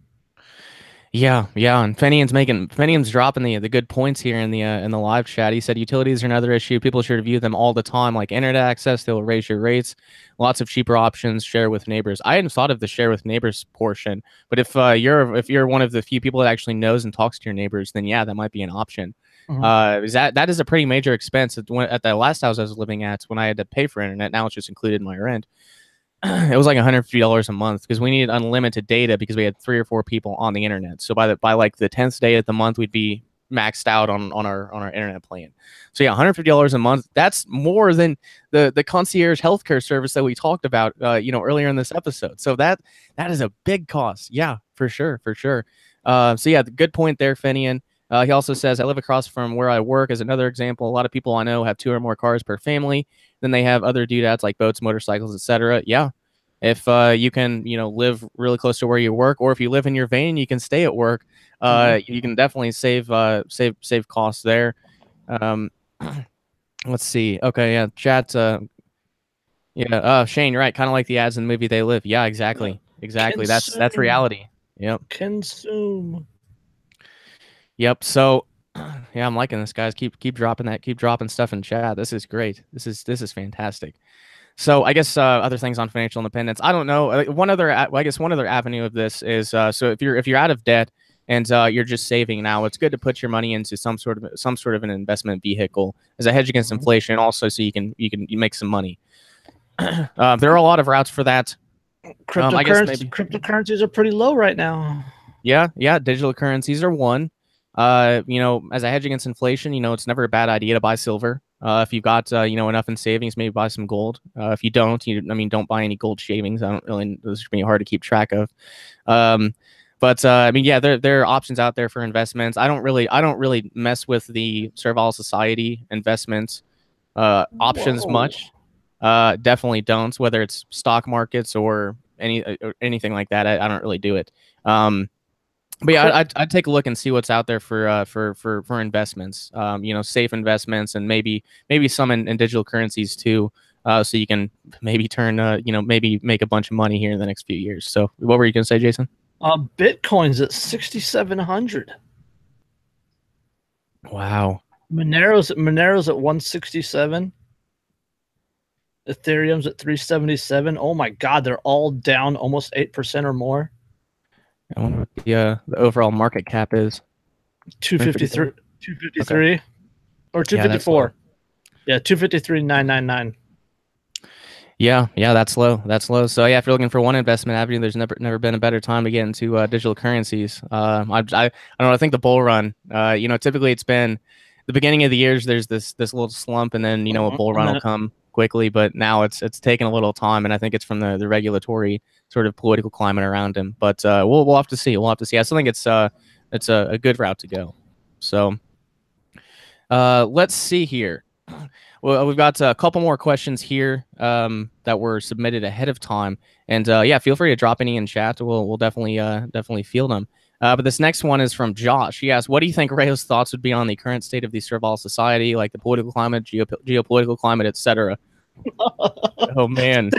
Yeah, yeah, and Fenian's dropping the good points here in the live chat. He said utilities are another issue. People should review them all the time, like internet access. They'll raise your rates. Lots of cheaper options. Share with neighbors. I hadn't thought of the share with neighbors portion, but if you're one of the few people that actually knows and talks to your neighbors, then yeah, that might be an option. Is that is a pretty major expense at the last house I was living at when I had to pay for internet. Now it's just included in my rent. It was like $150 a month because we needed unlimited data because we had 3 or 4 people on the internet. So by like the 10th day of the month, we'd be maxed out on our internet plan. So yeah, $150 a month. That's more than the concierge healthcare service that we talked about, earlier in this episode. So that is a big cost. Yeah, for sure, for sure. So yeah, good point there, Fenian. He also says, I live across from where I work as another example. A lot of people I know have 2 or more cars per family. Then they have other doodads like boats, motorcycles, etc. Yeah. If you can, live really close to where you work, or if you live in your van, you can stay at work. You can definitely save costs there. Let's see. Okay, yeah, chat. Shane, you're right. Kind of like the ads in the movie They Live. Yeah, exactly. Exactly. That's reality. Yep. Consume. Yep. So, yeah, I'm liking this, guys. Keep dropping that. Keep dropping stuff in chat. This is great. This is fantastic. So I guess other things on financial independence. I don't know. One other avenue of this is so if you're out of debt and you're just saving now, it's good to put your money into some sort of an investment vehicle as a hedge against inflation, also so you can make some money. There are a lot of routes for that. Cryptocurrencies are pretty low right now. Yeah, digital currencies are one. As a hedge against inflation, it's never a bad idea to buy silver. If you've got, enough in savings, maybe buy some gold. If you don't, don't buy any gold shavings. Those are going to be hard to keep track of. There are options out there for investments. I don't really mess with the servile society investments options much. Definitely don't, whether it's stock markets or anything like that. I don't really do it. But yeah, I'd take a look and see what's out there for investments. Safe investments, and maybe some in digital currencies too. So you can maybe turn, maybe make a bunch of money here in the next few years. So what were you gonna say, Jason? Bitcoin's at 6,700. Wow. Monero's at 167. Ethereum's at 377. Oh my God, they're all down almost 8% or more. I wonder what the overall market cap is. 253, 253, or 254. Yeah, 253,999. Yeah, that's low. That's low. So yeah, if you're looking for one investment avenue, there's never been a better time to get into digital currencies. I don't know. I think the bull run. Typically it's been the beginning of the years. There's this little slump, and then a bull run will come quickly. But now it's taken a little time, and I think it's from the regulatory sort of political climate around him. But we'll have to see. We'll have to see. I still think it's a good route to go. So let's see here. Well, we've got a couple more questions here that were submitted ahead of time, and feel free to drop any in chat. We'll definitely field them. But this next one is from Josh. He asked, "What do you think Rayo's thoughts would be on the current state of the servile society, like the political climate, geopolitical climate, etc.?" Oh man,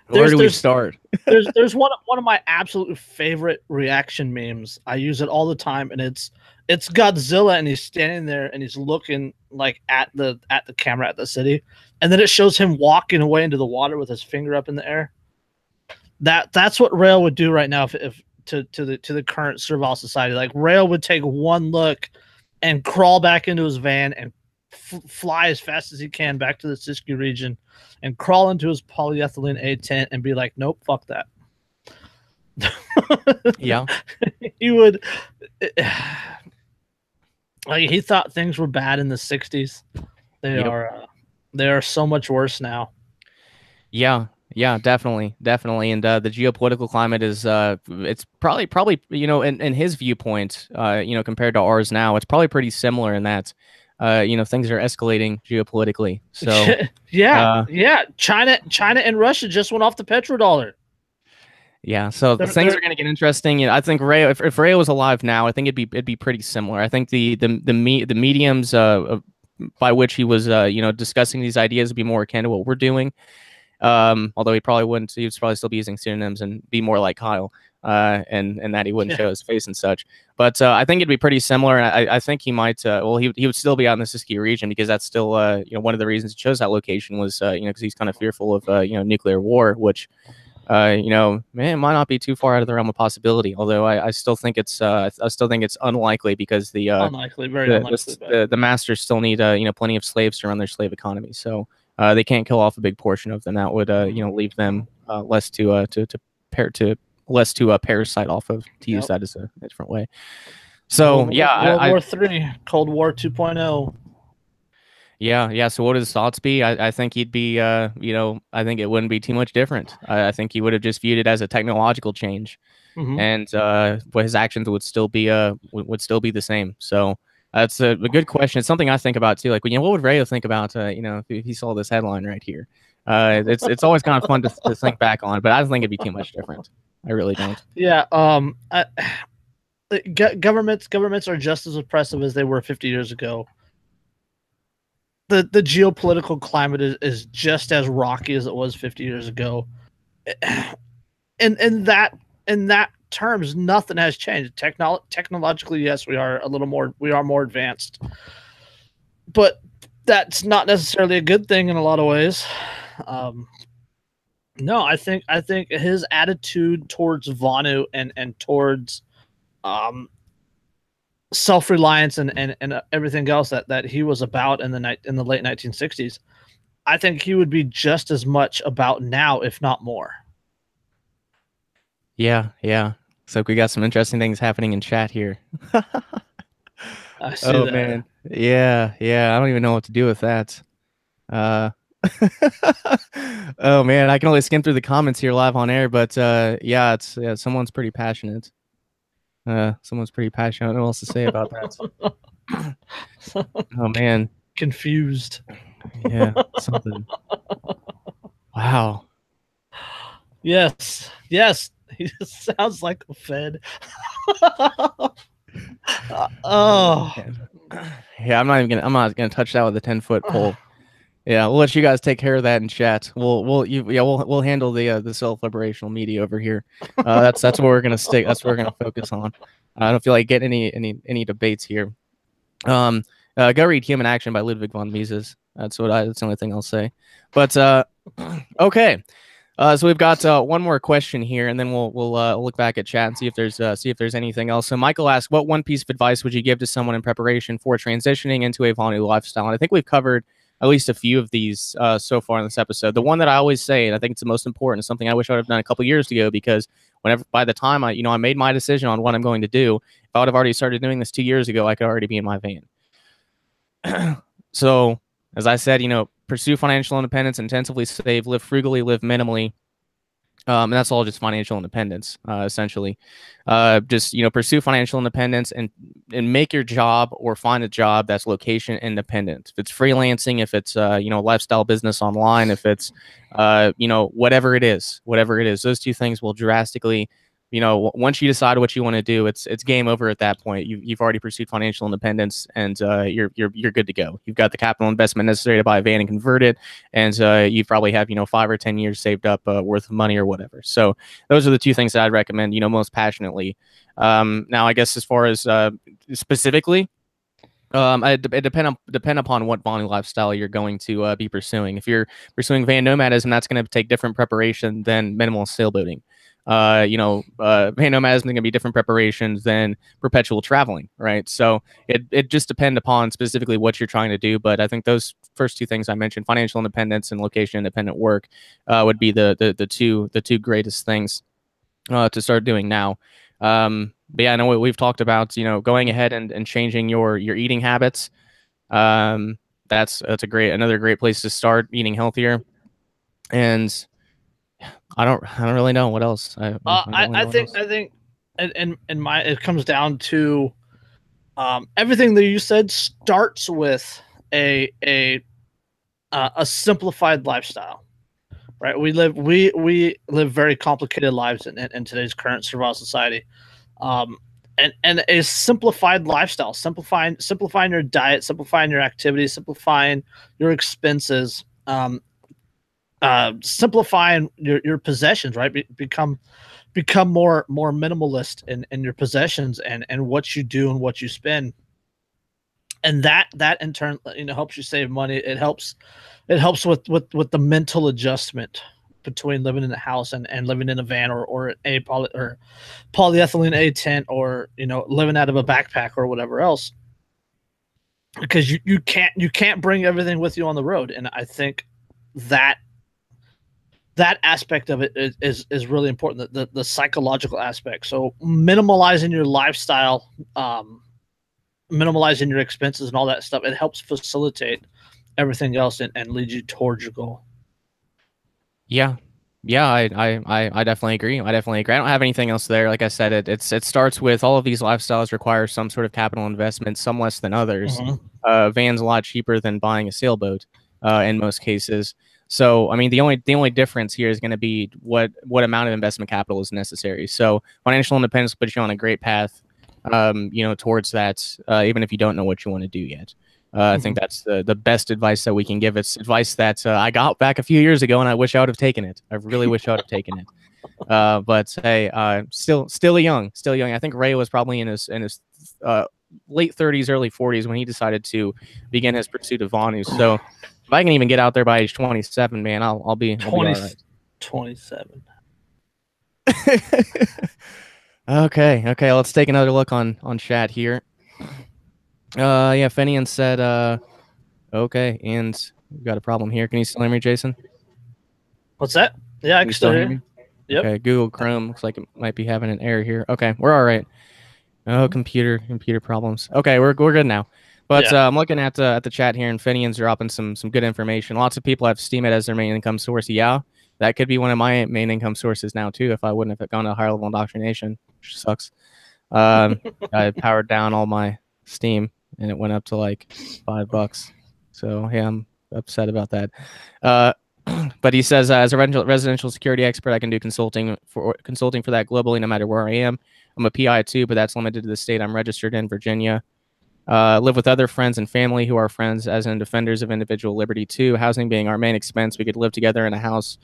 where do we start? there's one of my absolute favorite reaction memes. I use it all the time, and it's Godzilla, and he's standing there and he's looking like at the camera at the city, and then it shows him walking away into the water with his finger up in the air. That's what Rayo would do right now if to the current servile society. Like, Rayo would take one look and crawl back into his van and fly as fast as he can back to the Siskiyou region and crawl into his polyethylene A tent and be like, nope, fuck that. Yeah. He would. Like, he thought things were bad in the 60s. They are so much worse now. Yeah, definitely. And the geopolitical climate is it's probably in his viewpoint, compared to ours now, it's probably pretty similar in that things are escalating geopolitically. So China and Russia just went off the petrodollar. Yeah, so things are going to get interesting. I think Rayo, if Rayo was alive now, I think it'd be pretty similar. I think the mediums by which he was discussing these ideas would be more akin to what we're doing. Although he probably wouldn't, he would probably still be using pseudonyms and be more like Kyle, and that he wouldn't show his face and such. But I think it'd be pretty similar. And I think he might, he would still be out in the Siskiyou region, because that's still, one of the reasons he chose that location was, because he's kind of fearful of, nuclear war, which, it might not be too far out of the realm of possibility. Although I still think it's, unlikely, because very unlikely. The masters still need, plenty of slaves to run their slave economy. So, they can't kill off a big portion of them. That would, leave them less to parasite off of, to use that as a different way. So World War III, Cold War 2.0. Yeah. So what would his thoughts be? I think he'd be, I think it wouldn't be too much different. I think he would have just viewed it as a technological change, and but his actions would still be the same. So. That's a good question. It's something I think about too. Like, what would Rayo think about, if he saw this headline right here? It's always kind of fun to think back on, but I don't think it'd be too much different. I really don't. Yeah. Governments are just as oppressive as they were 50 years ago. The geopolitical climate is just as rocky as it was 50 years ago. In that terms, nothing has changed. Technologically, yes, we are more advanced, but that's not necessarily a good thing in a lot of ways. No, I think his attitude towards Vonu and towards self-reliance and everything else that he was about in the late 1960s, I think he would be just as much about now, if not more. Yeah. So we got some interesting things happening in chat here. I see that. Man. Yeah. I don't even know what to do with that. Oh man, I can only skim through the comments here live on air, but someone's pretty passionate. I don't know what else to say about that. Oh man. Confused. Yeah, something. Wow. Yes. He sounds like a Fed. Oh. Yeah, I'm not gonna touch that with a 10-foot pole. Yeah, we'll let you guys take care of that in chat. We'll handle the self-liberational media over here. That's what we're gonna stick. That's what we're gonna focus on. I don't feel like getting any debates here. Go read Human Action by Ludwig von Mises. That's the only thing I'll say. But okay. So we've got one more question here, and then we'll look back at chat and see if there's anything else. So Michael asked, what one piece of advice would you give to someone in preparation for transitioning into a Vonu lifestyle? And I think we've covered at least a few of these so far in this episode. The one that I always say, and I think it's the most important, is something I wish I would have done a couple years ago, because by the time I made my decision on what I'm going to do, if I would have already started doing this 2 years ago, I could already be in my van. So as I said, pursue financial independence, intensively save, live frugally, live minimally. And that's all just financial independence, essentially. Just, pursue financial independence and make your job, or find a job that's location independent. If it's freelancing, if it's, lifestyle business online, if it's, whatever it is, those two things will drastically, once you decide what you want to do, it's game over at that point. You've already pursued financial independence, and you're good to go. You've got the capital investment necessary to buy a van and convert it, and you probably have 5 or 10 years saved up worth of money or whatever. So those are the two things that I'd recommend most passionately. Now, I guess as far as specifically, it depend upon what Vonu lifestyle you're going to be pursuing. If you're pursuing van nomadism, that's going to take different preparation than minimal sailboating. Van nomadism is going to be different preparations than perpetual traveling, right? So it just depends upon specifically what you're trying to do. But I think those first two things I mentioned, financial independence and location independent work, would be the two greatest things to start doing now. But yeah, I know we've talked about, going ahead and changing your eating habits. That's another great place to start, eating healthier. And I don't really know what else. I think it comes down to everything that you said starts with a simplified lifestyle, right? We live very complicated lives in today's current survival society. and a simplified lifestyle, simplifying your diet, simplifying your activities, simplifying your expenses, simplifying your possessions, right? Become more minimalist in your possessions and what you do and what you spend, and that in turn, helps you save money. It helps with the mental adjustment between living in a house and living in a van or polyethylene A tent, or living out of a backpack or whatever else, because you can't bring everything with you on the road. And I think that aspect of it is really important, the psychological aspect. So minimalizing your lifestyle, minimalizing your expenses and all that stuff, it helps facilitate everything else and lead you towards your goal. Yeah. Yeah, I definitely agree. I don't have anything else there. Like I said, it starts with all of these lifestyles require some sort of capital investment, some less than others. Van's a lot cheaper than buying a sailboat in most cases. So, I mean, the only difference here is going to be what amount of investment capital is necessary. So, financial independence puts you on a great path, towards that, even if you don't know what you want to do yet. I think that's the best advice that we can give. It's advice that I got back a few years ago, and I wish I would have taken it. I really wish I would have taken it. But hey, still young. I think Ray was probably in his late 30s, early 40s when he decided to begin his pursuit of Vonu. So if I can even get out there by age 27, man, I'll be all right. 27. Okay. Let's take another look on chat here. Yeah, Fenian said, okay, and we've got a problem here. Can you still hear me, Jason? What's that? Yeah, I can still hear you. Yep. Okay, Google Chrome looks like it might be having an error here. Okay, we're all right. Oh, computer problems. Okay, we're good now. But yeah. I'm looking at the chat here, and Fenian's dropping some good information. Lots of people have Steemit as their main income source. Yeah, that could be one of my main income sources now too, if I wouldn't have gone to higher level indoctrination, which sucks. I powered down all my Steam, and it went up to like $5. So yeah, I'm upset about that. But he says, as a residential security expert, I can do consulting for that globally, no matter where I am. I'm a PI too, but that's limited to the state I'm registered in, Virginia. Live with other friends and family who are friends, as in defenders of individual liberty too. Housing being our main expense, we could live together in a house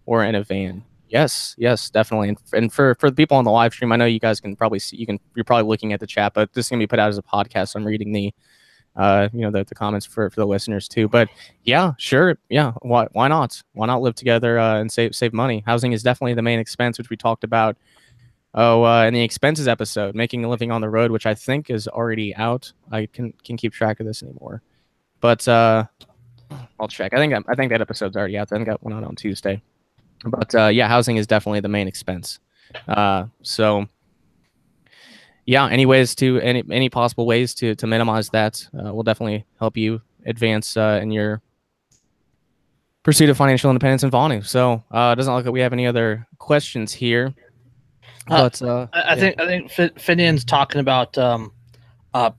or in a van. Yes, definitely. And for the people on the live stream, I know you guys can probably see, you're probably looking at the chat, but this is gonna be put out as a podcast. So I'm reading the comments for the listeners too. But yeah, sure, yeah, why not? Why not live together and save money? Housing is definitely the main expense, which we talked about in the expenses episode, making a living on the road, which I think is already out. I can keep track of this anymore, but I'll check. I think that episode's already out. I think that went out on Tuesday. But yeah, housing is definitely the main expense. So yeah, any possible ways to minimize that will definitely help you advance in your pursuit of financial independence and Vonu. So it doesn't look like we have any other questions here. But I think Finian's talking about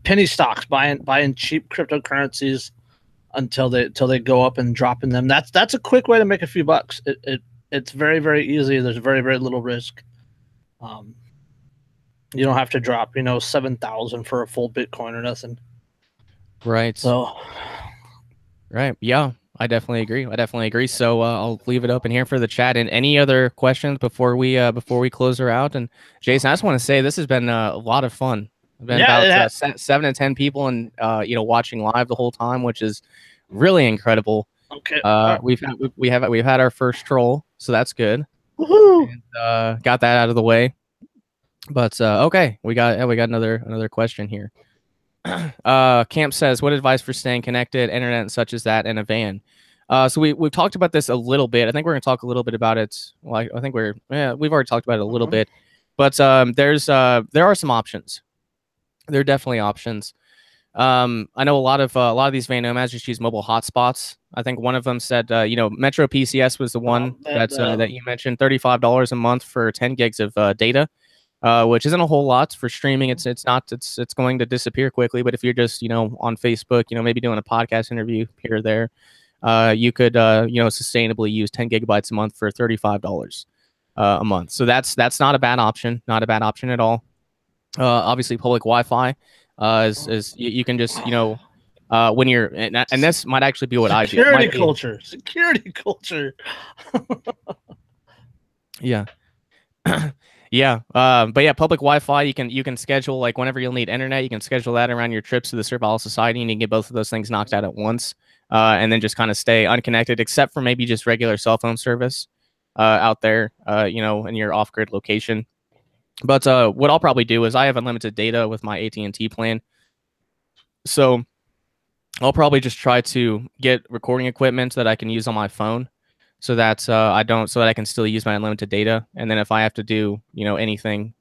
penny stocks, buying cheap cryptocurrencies until they go up and dropping them. That's a quick way to make a few bucks. It's very, very easy. There's very, very little risk. You don't have to drop 7,000 for a full Bitcoin or nothing. Right. So. Right. Yeah. I definitely agree. So I'll leave it open here for the chat. And any other questions before we close her out? And Jason, I just want to say this has been a lot of fun. I've been about 7 to 10 people and watching live the whole time, which is really incredible. Okay. We've had our first troll, so that's good. Woohoo! And, got that out of the way. But okay, we got another question here. Camp says, what advice for staying connected, internet and such as that in a van? So we've talked about this a little bit. I think we're going to talk a little bit about it. Well, I think we've already talked about it a little bit, but there are some options. There are definitely options. I know a lot of these van nomads just use mobile hotspots. I think one of them said, Metro PCS was the one that you mentioned, $35 a month for 10 gigs of data. Which isn't a whole lot for streaming. It's going to disappear quickly. But if you're just on Facebook, maybe doing a podcast interview here or there, you could sustainably use 10 gigabytes a month for $35 a month. So that's not a bad option. Not a bad option at all. Obviously, public Wi-Fi is you can just when you're and this might actually be what I do. It Security might be, culture. Security culture. yeah. Yeah, but yeah, public Wi-Fi. You can schedule like whenever you'll need internet. You can schedule that around your trips to the Cerebral Society, and you can get both of those things knocked out at once, and then just kind of stay unconnected, except for maybe just regular cell phone service out there, in your off-grid location. But what I'll probably do is I have unlimited data with my AT&T plan, so I'll probably just try to get recording equipment that I can use on my phone so that so that I can still use my unlimited data. And then if I have to do, anything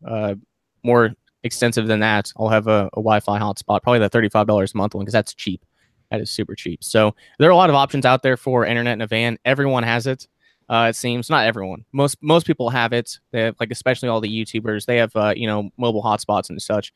more extensive than that, I'll have a Wi-Fi hotspot, probably the $35 a month one, because that's cheap. That is super cheap. So there are a lot of options out there for internet in a van. Everyone has it. It seems not everyone. Most people have it. They have, like, especially all the YouTubers. They have mobile hotspots and such.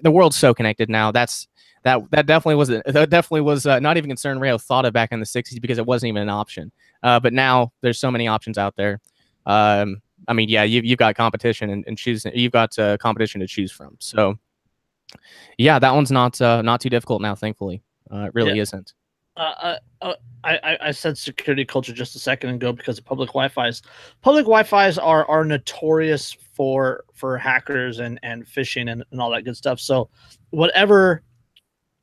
The world's so connected now. That definitely was not even concern Rayo thought of back in the 60s, because it wasn't even an option. But now there's so many options out there. I mean, yeah, you've got competition and choose. You've got competition to choose from. So yeah, that one's not too difficult now. Thankfully, it really isn't. I said security culture just a second ago because of public Wi-Fi's. Public Wi-Fi's are notorious for hackers and phishing and all that good stuff. So whatever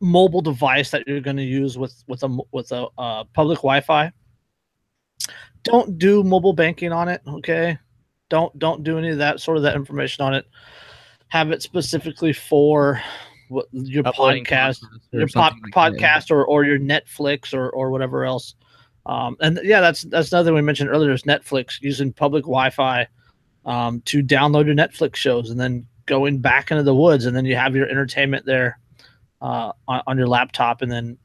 mobile device that you're going to use with a public Wi-Fi, don't do mobile banking on it. Okay, don't do any of that information on it. Have it specifically for your podcast, or your Netflix or whatever else. And yeah, that's another thing we mentioned earlier is Netflix, using public Wi-Fi to download your Netflix shows and then going back into the woods, and then you have your entertainment there on your laptop, and then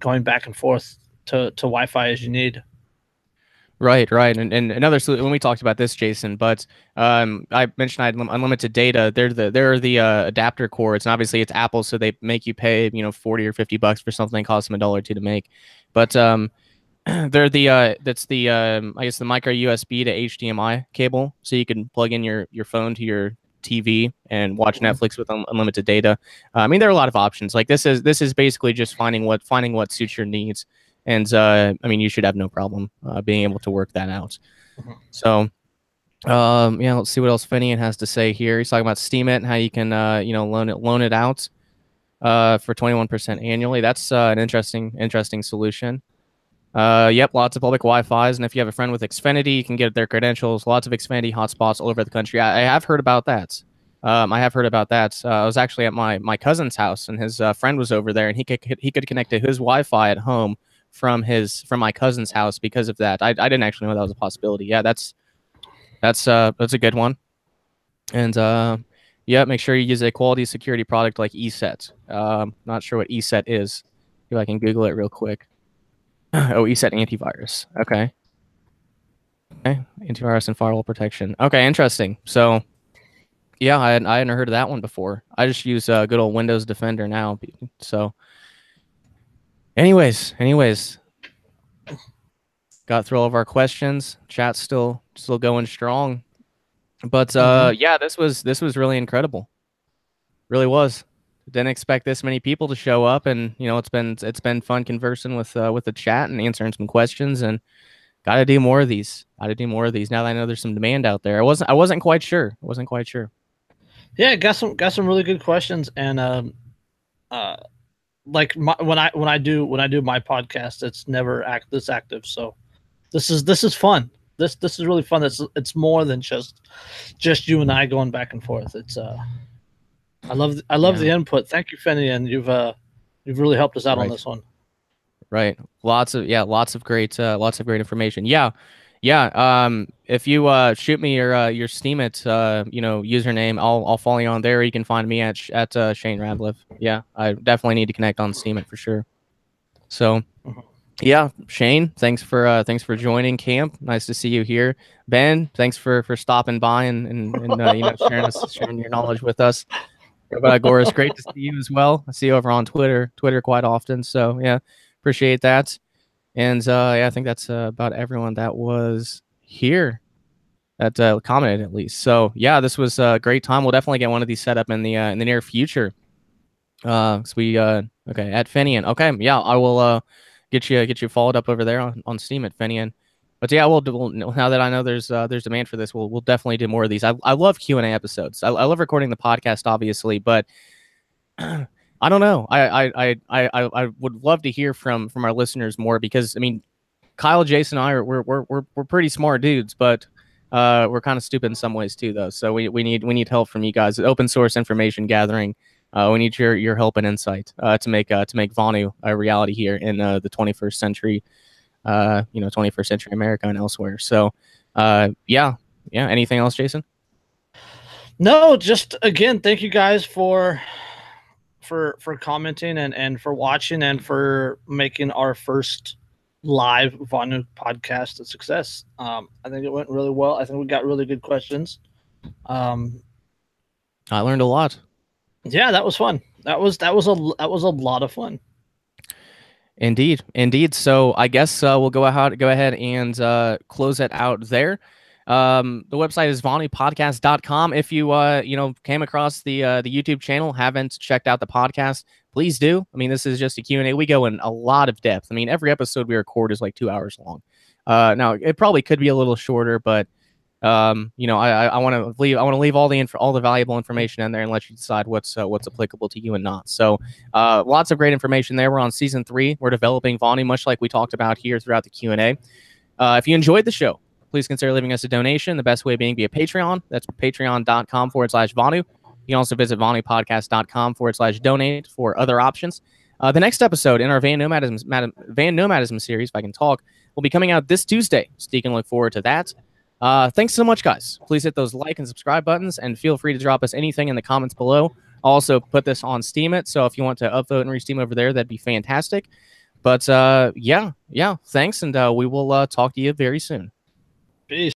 going back and forth to Wi-Fi as you need. Right. And another when we talked about this, Jason, but I mentioned I had unlimited data. They're the adapter cords, and obviously it's Apple, so they make you pay $40 or $50 for something that costs them $1 to make. But they're that's the I guess the micro USB to HDMI cable, so you can plug in your phone to your TV and watch Netflix with unlimited data. I mean, there are a lot of options. Like this is basically just finding what suits your needs. And I mean, you should have no problem being able to work that out. So, yeah, let's see what else Finian has to say here. He's talking about Steemit and how you can, loan it out for 21% annually. That's an interesting solution. Yep, lots of public Wi-Fi's, and if you have a friend with Xfinity, you can get their credentials. Lots of Xfinity hotspots all over the country. I have heard about that. I was actually at my cousin's house, and his friend was over there, and he could connect to his Wi-Fi at home from my cousin's house because of that. I didn't actually know that was a possibility. Yeah, that's a good one. And yeah, make sure you use a quality security product like ESET. Not sure what ESET is. See if I can Google it real quick. Oh, ESET antivirus. Okay, antivirus and firewall protection. Okay, interesting. So yeah, I hadn't heard of that one before. I just use good old Windows Defender now. So anyways, got through all of our questions. Chat's still going strong. But yeah, this was really incredible. Really was. Didn't expect this many people to show up, and it's been fun conversing with the chat and answering some questions, and gotta do more of these. Now that I know there's some demand out there. I wasn't quite sure. Yeah, got some really good questions, and like when I do my podcast, it's never this active. So this is fun. This is really fun. It's more than just you and I going back and forth. It's I love the input. Thank you, Fenny, and you've really helped us out on this one. Right. Lots of great information. Yeah. If you shoot me your Steemit username, I'll follow you on there. You can find me at Shane Radliff. Yeah, I definitely need to connect on Steemit for sure. So yeah, Shane, thanks for joining camp. Nice to see you here. Ben, thanks for stopping by and sharing your knowledge with us. But Goris, great to see you as well. I see you over on Twitter quite often. So yeah, appreciate that. And yeah, I think that's about everyone that was here. that commented at least. So yeah, this was a great time. We'll definitely get one of these set up in the near future. So we okay at Finian. Okay, yeah, I will get you followed up over there on Steam at Finian. But yeah, we'll now that I know there's demand for this, we'll definitely do more of these. I love Q&A episodes. I love recording the podcast, obviously, but I don't know. I would love to hear from our listeners more, because I mean, Kyle, Jason, and I we're pretty smart dudes, but we're kind of stupid in some ways too, though. So we need help from you guys. Open source information gathering. We need your help and insight to make Vonu a reality here in the 21st century. 21st century America and elsewhere. So, yeah. Anything else, Jason? No, just again, thank you guys for commenting and for watching and for making our first live Vonu podcast a success. I think it went really well. I think we got really good questions. I learned a lot. Yeah, that was fun. That was a lot of fun. Indeed. So I guess we'll go ahead and close it out there. The website is vonupodcast.com. If you came across the YouTube channel, haven't checked out the podcast, please do. I mean, this is just a Q&A. We go in a lot of depth. I mean, every episode we record is like 2 hours long. Now it probably could be a little shorter, but I want to leave all the valuable information in there and let you decide what's applicable to you and not. So lots of great information there. We're on season 3. We're developing Vonu, much like we talked about here throughout the Q&A. If you enjoyed the show, please consider leaving us a donation. The best way being via Patreon. That's patreon.com/Vonu. You can also visit vonupodcast.com/donate for other options. The next episode in our Van Nomadism series, if I can talk, will be coming out this Tuesday. So you can look forward to that. Thanks so much, guys. Please hit those like and subscribe buttons, and feel free to drop us anything in the comments below. I'll also put this on Steemit, so if you want to upvote and re-steam over there, that'd be fantastic. But yeah, thanks, and we will talk to you very soon. Peace.